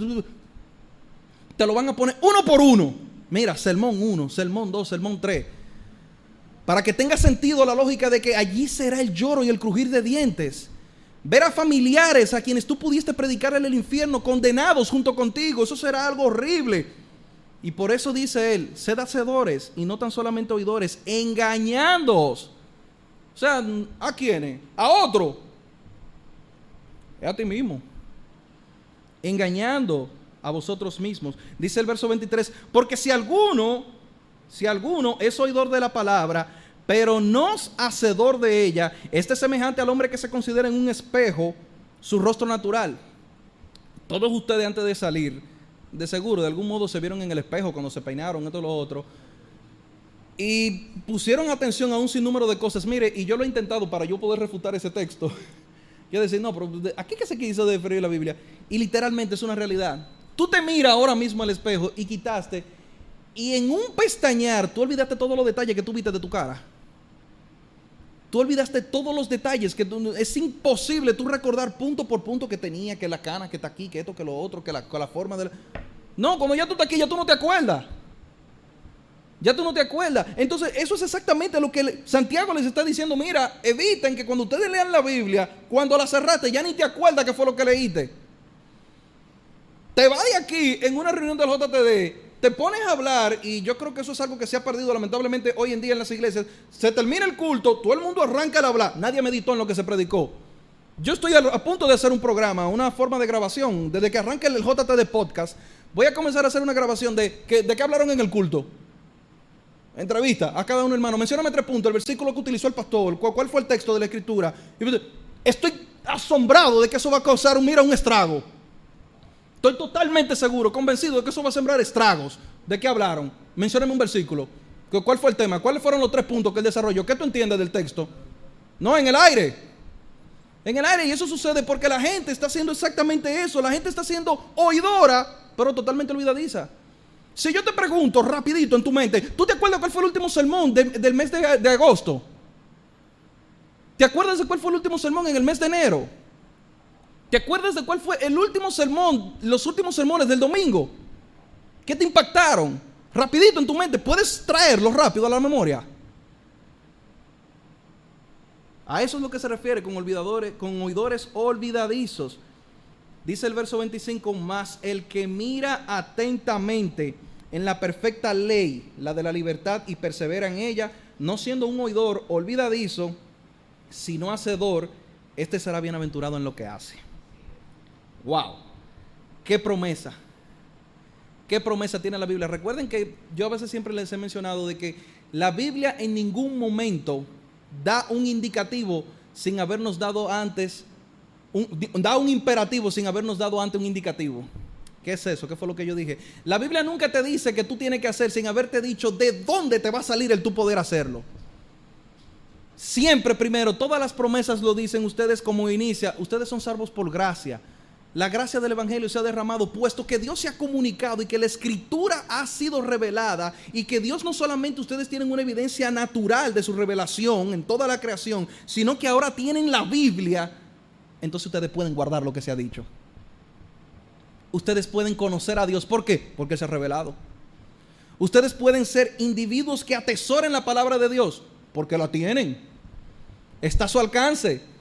A: Te lo van a poner uno por uno. Mira, sermón 1, sermón 2, sermón 3. Para que tenga sentido la lógica de que allí será el lloro y el crujir de dientes. Ver a familiares a quienes tú pudiste predicar en el infierno condenados junto contigo, eso será algo horrible. Y por eso dice él, sed hacedores y no tan solamente oidores, engañándoos. O sea, ¿a quiénes? A otro. Es a ti mismo. Engañando a vosotros mismos. Dice el verso 23, porque si alguno es oidor de la palabra, pero no es hacedor de ella, este es semejante al hombre que se considera en un espejo su rostro natural. Todos ustedes antes de salir, de seguro, de algún modo se vieron en el espejo cuando se peinaron, esto y lo otro, y pusieron atención a un sinnúmero de cosas. Mire, y yo lo he intentado para yo poder refutar ese texto. Yo decía, no, pero aquí que se quiso definir la Biblia, y literalmente es una realidad. Tú te miras ahora mismo al espejo y quitaste, y en un pestañear tú olvidaste todos los detalles que tú viste de tu cara. Tú olvidaste todos los detalles, que es imposible tú recordar punto por punto que tenía, que la cana, que está aquí, que esto, que lo otro, que la forma de la... No, cuando ya tú estás aquí, ya tú no te acuerdas. Ya tú no te acuerdas. Entonces, eso es exactamente lo que Santiago les está diciendo. Mira, eviten que cuando ustedes lean la Biblia, cuando la cerraste, ya ni te acuerdas qué fue lo que leíste. Te vas de aquí en una reunión del JTD, te pones a hablar, y yo creo que eso es algo que se ha perdido lamentablemente hoy en día en las iglesias. Se termina el culto, todo el mundo arranca a hablar, nadie meditó en lo que se predicó. Yo estoy a punto de hacer un programa, una forma de grabación, desde que arranque el JTD podcast, voy a comenzar a hacer una grabación de qué hablaron en el culto. Entrevista a cada uno, hermano, mencióname 3 puntos, el versículo que utilizó el pastor, cuál fue el texto de la escritura. Estoy asombrado de que eso va a causar un estrago. Estoy totalmente seguro, convencido de que eso va a sembrar estragos. ¿De qué hablaron? Mencióname un versículo. ¿Cuál fue el tema? ¿Cuáles fueron los 3 puntos que él desarrolló? ¿Qué tú entiendes del texto? No, en el aire. En el aire, y eso sucede porque la gente está haciendo exactamente eso. La gente está siendo oidora, pero totalmente olvidadiza. Si yo te pregunto rapidito en tu mente, ¿tú te acuerdas cuál fue el último sermón del mes de agosto? ¿Te acuerdas de cuál fue el último sermón en el mes de enero? ¿Te acuerdas de cuál fue el último sermón, los últimos sermones del domingo? ¿Qué te impactaron? Rapidito en tu mente, ¿puedes traerlo rápido a la memoria? A eso es lo que se refiere con oidores olvidadizos. Dice el verso 25, mas el que mira atentamente en la perfecta ley, la de la libertad, y persevera en ella, no siendo un oidor olvidadizo, sino hacedor, este será bienaventurado en lo que hace. ¡Wow! ¡Qué promesa! ¿Qué promesa tiene la Biblia? Recuerden que yo a veces siempre les he mencionado de que la Biblia en ningún momento da un indicativo sin habernos dado antes, da un imperativo sin habernos dado antes un indicativo. ¿Qué es eso? ¿Qué fue lo que yo dije? La Biblia nunca te dice que tú tienes que hacer sin haberte dicho de dónde te va a salir el tú poder hacerlo. Siempre primero, todas las promesas lo dicen ustedes como inicia, ustedes son salvos por gracia. La gracia del Evangelio se ha derramado, puesto que Dios se ha comunicado y que la Escritura ha sido revelada, y que Dios no solamente ustedes tienen una evidencia natural de su revelación en toda la creación, sino que ahora tienen la Biblia. Entonces ustedes pueden guardar lo que se ha dicho. Ustedes pueden conocer a Dios. ¿Por qué? Porque se ha revelado. Ustedes pueden ser individuos que atesoren la palabra de Dios, porque la tienen. Está a su alcance.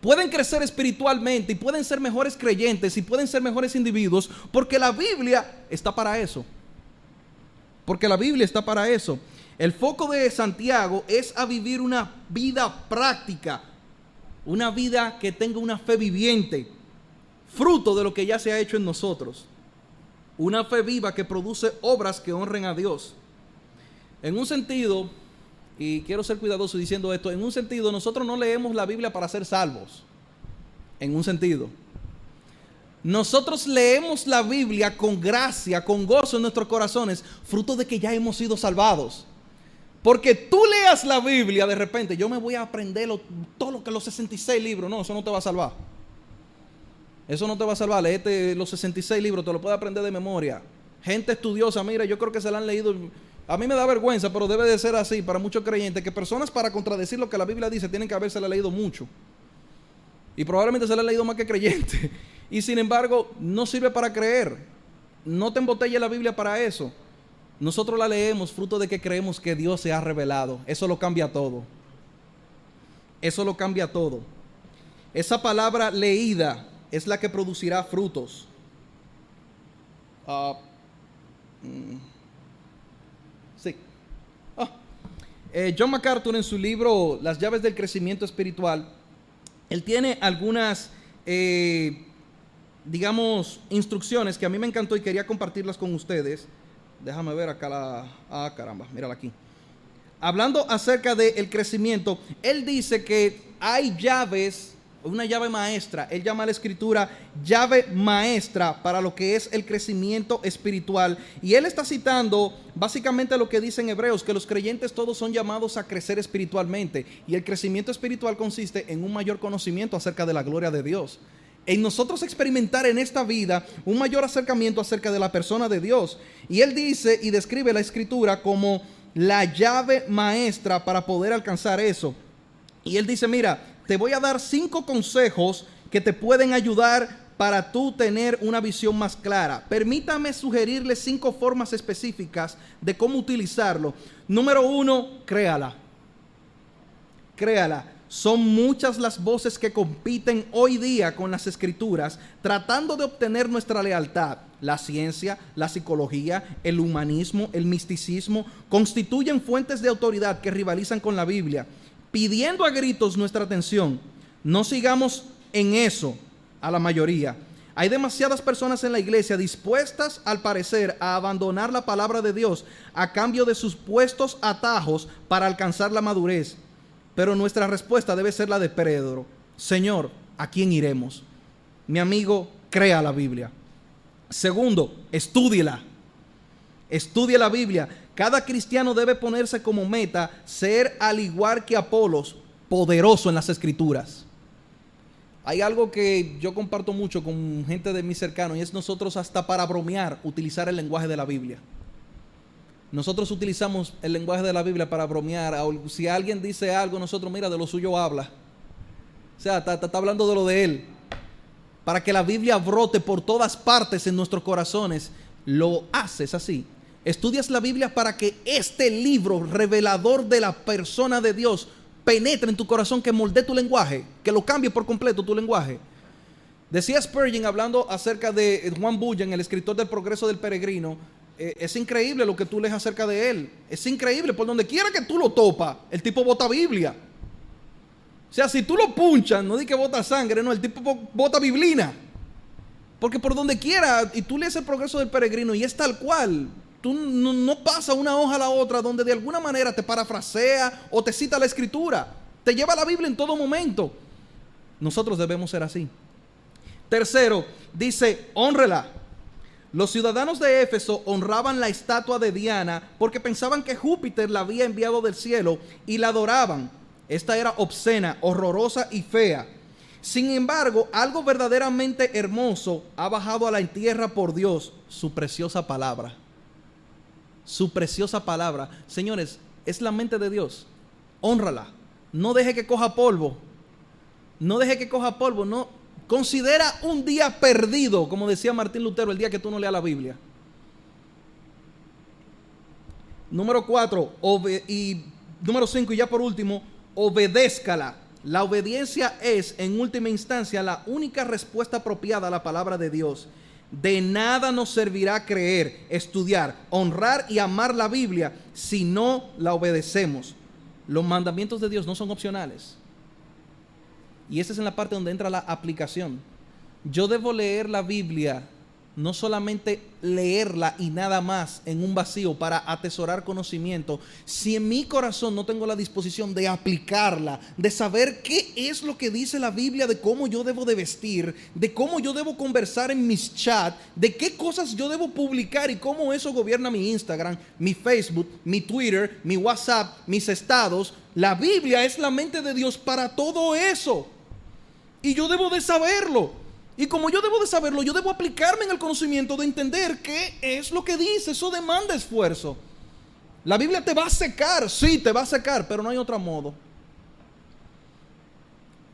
A: Pueden crecer espiritualmente y pueden ser mejores creyentes y pueden ser mejores individuos, porque la Biblia está para eso. Porque la Biblia está para eso. El foco de Santiago es a vivir una vida práctica, una vida que tenga una fe viviente, fruto de lo que ya se ha hecho en nosotros. Una fe viva que produce obras que honren a Dios. En un sentido, y quiero ser cuidadoso diciendo esto, en un sentido nosotros no leemos la Biblia para ser salvos. En un sentido. Nosotros leemos la Biblia con gracia, con gozo en nuestros corazones, fruto de que ya hemos sido salvados. Porque tú leas la Biblia de repente, yo me voy a aprender todo lo que los 66 libros, no, eso no te va a salvar. Eso no te va a salvar, léete los 66 libros, te lo puedes aprender de memoria. Gente estudiosa, mira, yo creo que se la han leído. A mí me da vergüenza, pero debe de ser así para muchos creyentes, que personas para contradecir lo que la Biblia dice tienen que habérsela leído mucho. Y probablemente se la ha leído más que creyente. Y sin embargo, no sirve para creer. No te embotelles la Biblia para eso. nosotros la leemos fruto de que creemos que Dios se ha revelado. Eso lo cambia todo. Eso lo cambia todo. Esa palabra leída es la que producirá frutos. Sí. John MacArthur, en su libro Las llaves del crecimiento espiritual, él tiene algunas instrucciones que a mí me encantó y quería compartirlas con ustedes. Déjame ver acá caramba, mírala aquí. Hablando acerca del crecimiento, él dice que hay llaves, una llave maestra. Él llama a la escritura llave maestra para lo que es el crecimiento espiritual. Y él está citando básicamente lo que dice en Hebreos, que los creyentes todos son llamados a crecer espiritualmente. Y el crecimiento espiritual consiste en un mayor conocimiento acerca de la gloria de Dios. En nosotros experimentar en esta vida un mayor acercamiento acerca de la persona de Dios. Y él dice y describe la escritura como la llave maestra para poder alcanzar eso. Y él dice, mira, te voy a dar 5 consejos que te pueden ayudar para tú tener una visión más clara. Permítame sugerirle 5 formas específicas de cómo utilizarlo. Número 1, créala. Créala. Son muchas las voces que compiten hoy día con las escrituras, tratando de obtener nuestra lealtad. La ciencia, la psicología, el humanismo, el misticismo, constituyen fuentes de autoridad que rivalizan con la Biblia, pidiendo a gritos nuestra atención. No sigamos en eso a la mayoría. Hay demasiadas personas en la iglesia dispuestas, al parecer, a abandonar la palabra de Dios a cambio de sus puestos atajos para alcanzar la madurez. Pero nuestra respuesta debe ser la de Pedro. Señor, ¿a quién iremos? Mi amigo, crea la Biblia. Segundo, estúdiela. Estudie la Biblia. Cada cristiano debe ponerse como meta ser, al igual que Apolos, poderoso en las escrituras. Hay algo que yo comparto mucho con gente de mis cercanos, y es nosotros hasta para bromear utilizar el lenguaje de la Biblia. Nosotros utilizamos el lenguaje de la Biblia para bromear. Si alguien dice algo, nosotros, mira, de lo suyo habla. O sea, está hablando de lo de él. Para que la Biblia brote por todas partes en nuestros corazones, lo haces así. Estudias la Biblia para que este libro revelador de la persona de Dios penetre en tu corazón, que moldee tu lenguaje, que lo cambie por completo tu lenguaje. Decía Spurgeon, hablando acerca de Juan Bunyan, el escritor del Progreso del Peregrino, es increíble lo que tú lees acerca de él. Es increíble, por donde quiera que tú lo topas, el tipo bota Biblia. O sea, si tú lo punchas, no di que bota sangre, no, el tipo bota biblina. Porque por donde quiera, y tú lees el Progreso del Peregrino y es tal cual. Tú no pasas una hoja a la otra donde de alguna manera te parafrasea o te cita la escritura. Te lleva la Biblia en todo momento. Nosotros debemos ser así. Tercero, dice, hónrela. Los ciudadanos de Éfeso honraban la estatua de Diana porque pensaban que Júpiter la había enviado del cielo y la adoraban. Esta era obscena, horrorosa y fea. Sin embargo, algo verdaderamente hermoso ha bajado a la tierra por Dios, su preciosa palabra. Su preciosa palabra. Señores, es la mente de Dios. Hónrala. No deje que coja polvo. No deje que coja polvo. No. Considera un día perdido, como decía Martín Lutero, el día que tú no leas la Biblia. Número 4, número 5, y ya por último, obedézcala. La obediencia es, en última instancia, la única respuesta apropiada a la palabra de Dios. De nada nos servirá creer, estudiar, honrar y amar la Biblia si no la obedecemos. Los mandamientos de Dios no son opcionales. Y esa es en la parte donde entra la aplicación. Yo debo leer la Biblia, no solamente leerla y nada más en un vacío para atesorar conocimiento, si en mi corazón no tengo la disposición de aplicarla, de saber qué es lo que dice la Biblia, de cómo yo debo de vestir, de cómo yo debo conversar en mis chats, de qué cosas yo debo publicar y cómo eso gobierna mi Instagram, mi Facebook, mi Twitter, mi WhatsApp, mis estados. La Biblia es la mente de Dios para todo eso. Y yo debo de saberlo. Y como yo debo de saberlo, yo debo aplicarme en el conocimiento de entender qué es lo que dice. Eso demanda esfuerzo. La Biblia te va a secar. Sí, te va a secar, pero no hay otro modo.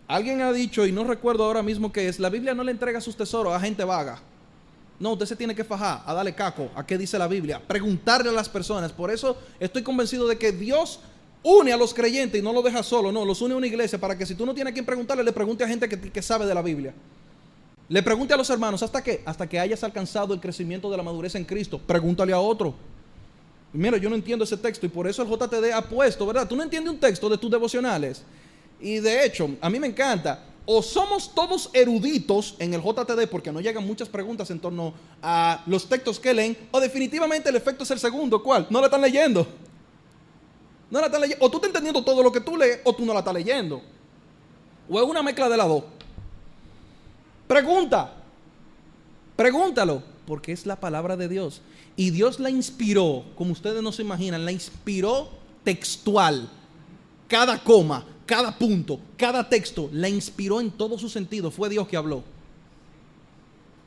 A: Alguien ha dicho, y no recuerdo ahora mismo qué es, la Biblia no le entrega sus tesoros a gente vaga. No, usted se tiene que fajar a darle caco a qué dice la Biblia, preguntarle a las personas. Por eso estoy convencido de que Dios une a los creyentes y no los deja solo, no, los une a una iglesia para que si tú no tienes a quien preguntarle, le pregunte a gente que sabe de la Biblia. Le pregunte a los hermanos, ¿hasta qué? Hasta que hayas alcanzado el crecimiento de la madurez en Cristo. Pregúntale a otro. Mira, yo no entiendo ese texto y por eso el JTD ha puesto, ¿verdad? Tú no entiendes un texto de tus devocionales. Y de hecho, a mí me encanta. O somos todos eruditos en el JTD porque no llegan muchas preguntas en torno a los textos que leen, o definitivamente el efecto es el segundo. ¿Cuál? No la están leyendo. No la están leyendo. O tú estás entendiendo todo lo que tú lees o tú no la estás leyendo. O es una mezcla de las dos. Pregúntalo, porque es la palabra de Dios. Y Dios la inspiró, como ustedes no se imaginan, la inspiró textual. Cada coma, cada punto, cada texto, la inspiró en todo su sentido. Fue Dios que habló.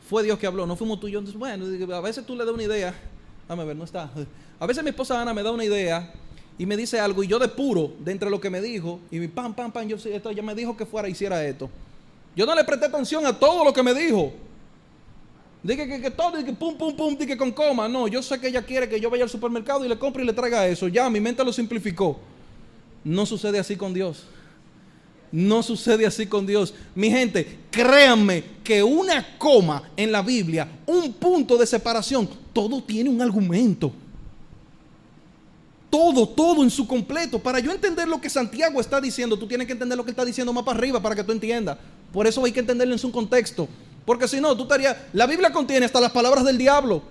A: Fue Dios que habló, no fuimos tú y yo. Entonces, bueno, a veces tú le das una idea. Dame ver, no está. A veces mi esposa Ana me da una idea y me dice algo y yo depuro de entre lo que me dijo y pam, yo sé esto, ella me dijo que fuera hiciera esto. Yo no le presté atención a todo lo que me dijo. Dije que todo, dije pum, dije con coma. No, yo sé que ella quiere que yo vaya al supermercado y le compre y le traiga eso. Ya, mi mente lo simplificó. No sucede así con Dios. No sucede así con Dios. Mi gente, créanme que una coma en la Biblia, un punto de separación, todo tiene un argumento. Todo en su completo. Para yo entender lo que Santiago está diciendo, tú tienes que entender lo que él está diciendo más para arriba para que tú entiendas. Por eso hay que entenderlo en su contexto. Porque si no, tú estarías... La Biblia contiene hasta las palabras del diablo.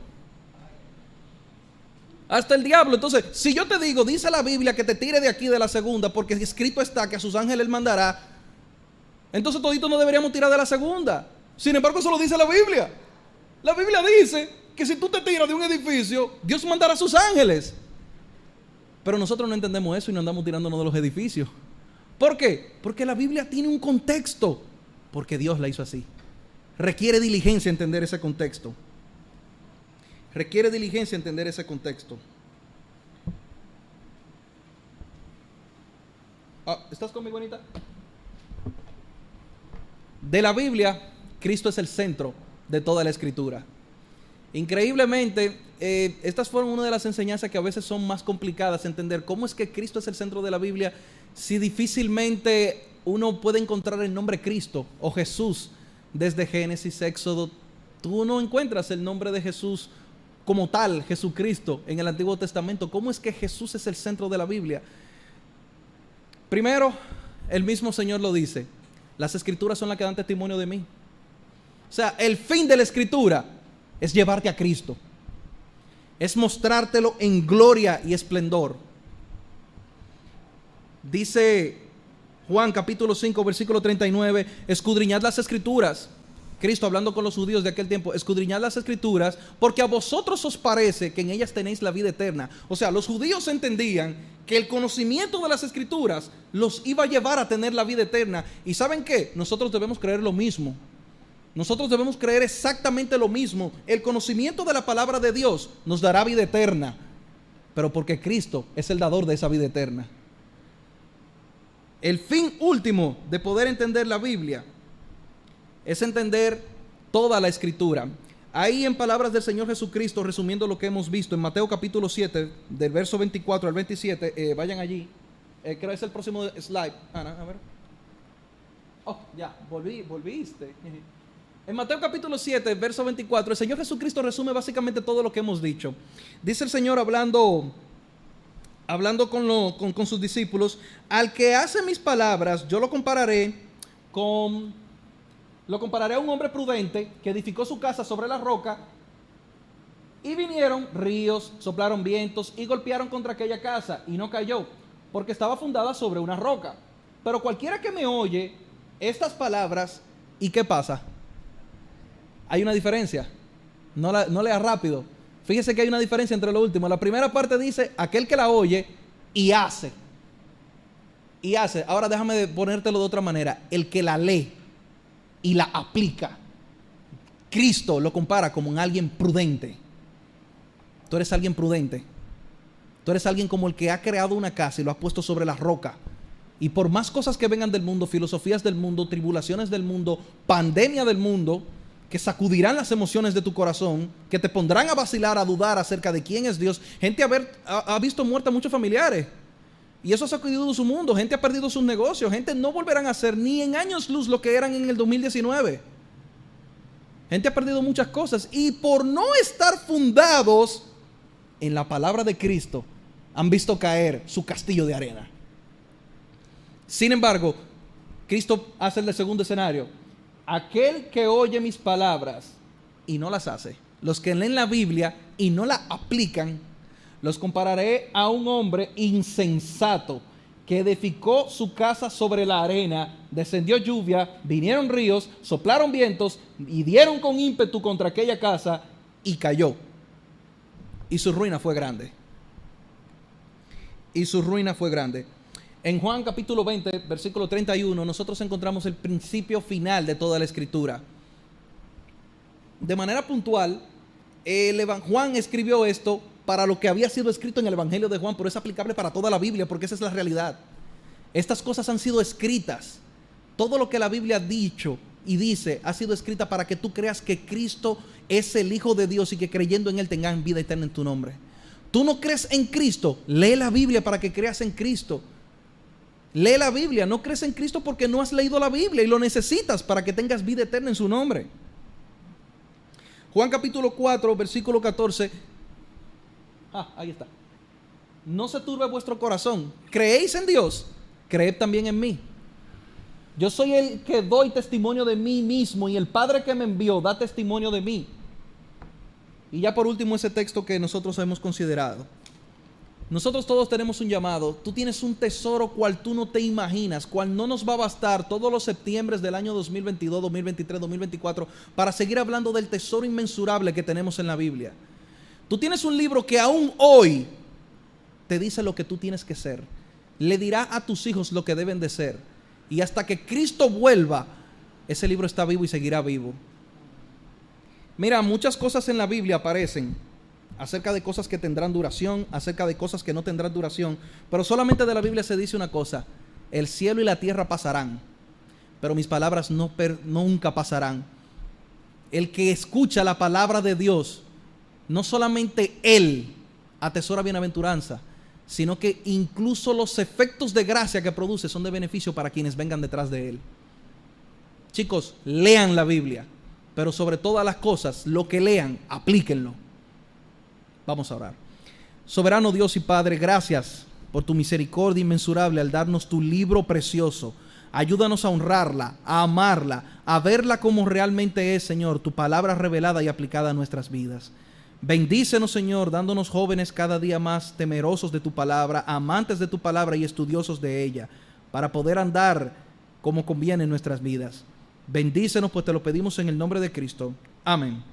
A: Hasta el diablo. Entonces, si yo te digo, dice la Biblia que te tire de aquí de la segunda, porque escrito está que a sus ángeles mandará, entonces todito no deberíamos tirar de la segunda. Sin embargo, eso lo dice la Biblia. La Biblia dice que si tú te tiras de un edificio, Dios mandará a sus ángeles. Pero nosotros no entendemos eso y no andamos tirándonos de los edificios. ¿Por qué? Porque la Biblia tiene un contexto. Porque Dios la hizo así. Requiere diligencia entender ese contexto. Requiere diligencia entender ese contexto. ¿Estás conmigo, Anita? De la Biblia, Cristo es el centro de toda la Escritura. Increíblemente, estas fueron una de las enseñanzas que a veces son más complicadas de entender. ¿Cómo es que Cristo es el centro de la Biblia si difícilmente uno puede encontrar el nombre Cristo o Jesús desde Génesis, Éxodo? Tú no encuentras el nombre de Jesús como tal, Jesucristo, en el Antiguo Testamento. ¿Cómo es que Jesús es el centro de la Biblia? Primero, el mismo Señor lo dice. Las Escrituras son las que dan testimonio de mí. O sea, el fin de la Escritura es llevarte a Cristo. Es mostrártelo en gloria y esplendor. Dice Juan capítulo 5 versículo 39, escudriñad las Escrituras. Cristo hablando con los judíos de aquel tiempo, escudriñad las Escrituras, porque a vosotros os parece que en ellas tenéis la vida eterna. O sea, los judíos entendían que el conocimiento de las Escrituras los iba a llevar a tener la vida eterna. ¿Y saben qué? Nosotros debemos creer lo mismo. Nosotros debemos creer exactamente lo mismo. El conocimiento de la palabra de Dios nos dará vida eterna, pero porque Cristo es el dador de esa vida eterna. El fin último de poder entender la Biblia es entender toda la Escritura. Ahí, en palabras del Señor Jesucristo, resumiendo lo que hemos visto en Mateo capítulo 7, del verso 24 al 27, vayan allí. Creo que es el próximo slide. Ana, a ver. Oh, ya, volviste. En Mateo capítulo 7, verso 24, el Señor Jesucristo resume básicamente todo lo que hemos dicho. Dice el Señor hablando con sus discípulos: al que hace mis palabras, yo lo compararé a un hombre prudente que edificó su casa sobre la roca, y vinieron ríos, soplaron vientos y golpearon contra aquella casa, y no cayó, porque estaba fundada sobre una roca. Pero cualquiera que me oye estas palabras, ¿y qué pasa? Hay una diferencia. No lea rápido. Fíjese que hay una diferencia entre lo último. La primera parte dice, aquel que la oye y hace. Y hace. Ahora déjame ponértelo de otra manera. El que la lee y la aplica. Cristo lo compara como en alguien prudente. Tú eres alguien prudente. Tú eres alguien como el que ha creado una casa y lo ha puesto sobre la roca. Y por más cosas que vengan del mundo, filosofías del mundo, tribulaciones del mundo, pandemia del mundo, que sacudirán las emociones de tu corazón, que te pondrán a vacilar, a dudar acerca de quién es Dios. Gente ha visto muertos a muchos familiares y eso ha sacudido su mundo. Gente ha perdido sus negocios. Gente no volverán a ser ni en años luz lo que eran en el 2019. Gente ha perdido muchas cosas y por no estar fundados en la palabra de Cristo han visto caer su castillo de arena. Sin embargo, Cristo hace el segundo escenario. Aquel que oye mis palabras y no las hace, los que leen la Biblia y no la aplican, los compararé a un hombre insensato que edificó su casa sobre la arena, descendió lluvia, vinieron ríos, soplaron vientos y dieron con ímpetu contra aquella casa y cayó. Y su ruina fue grande. Y su ruina fue grande. En Juan capítulo 20, versículo 31, nosotros encontramos el principio final de toda la escritura. De manera puntual, Juan escribió esto para lo que había sido escrito en el Evangelio de Juan, pero es aplicable para toda la Biblia porque esa es la realidad. Estas cosas han sido escritas. Todo lo que la Biblia ha dicho y dice ha sido escrita para que tú creas que Cristo es el Hijo de Dios y que creyendo en Él tengan vida eterna en tu nombre. Tú no crees en Cristo, lee la Biblia para que creas en Cristo. Lee la Biblia, no crees en Cristo porque no has leído la Biblia y lo necesitas para que tengas vida eterna en su nombre. Juan capítulo 4, versículo 14. Ahí está. No se turbe vuestro corazón. ¿Creéis en Dios? Creed también en mí. Yo soy el que doy testimonio de mí mismo y el Padre que me envió da testimonio de mí. Y ya por último ese texto que nosotros hemos considerado. Nosotros todos tenemos un llamado. Tú tienes un tesoro cual tú no te imaginas, cual no nos va a bastar todos los septiembres del año 2022, 2023, 2024 para seguir hablando del tesoro inmensurable que tenemos en la Biblia. Tú tienes un libro que aún hoy te dice lo que tú tienes que ser. Le dirá a tus hijos lo que deben de ser. Y hasta que Cristo vuelva, ese libro está vivo y seguirá vivo. Mira, muchas cosas en la Biblia aparecen acerca de cosas que tendrán duración, acerca de cosas que no tendrán duración, pero solamente de la Biblia se dice una cosa: el cielo y la tierra pasarán, pero mis palabras nunca pasarán. El que escucha la palabra de Dios, no solamente él atesora bienaventuranza, sino que incluso los efectos de gracia que produce son de beneficio para quienes vengan detrás de él. Chicos, lean la Biblia, pero sobre todas las cosas, lo que lean, aplíquenlo. Vamos a orar. Soberano Dios y Padre, gracias por tu misericordia inmensurable al darnos tu libro precioso. Ayúdanos a honrarla, a amarla, a verla como realmente es, Señor, tu palabra revelada y aplicada a nuestras vidas. Bendícenos, Señor, dándonos jóvenes cada día más temerosos de tu palabra, amantes de tu palabra y estudiosos de ella, para poder andar como conviene en nuestras vidas. Bendícenos, pues te lo pedimos en el nombre de Cristo. Amén.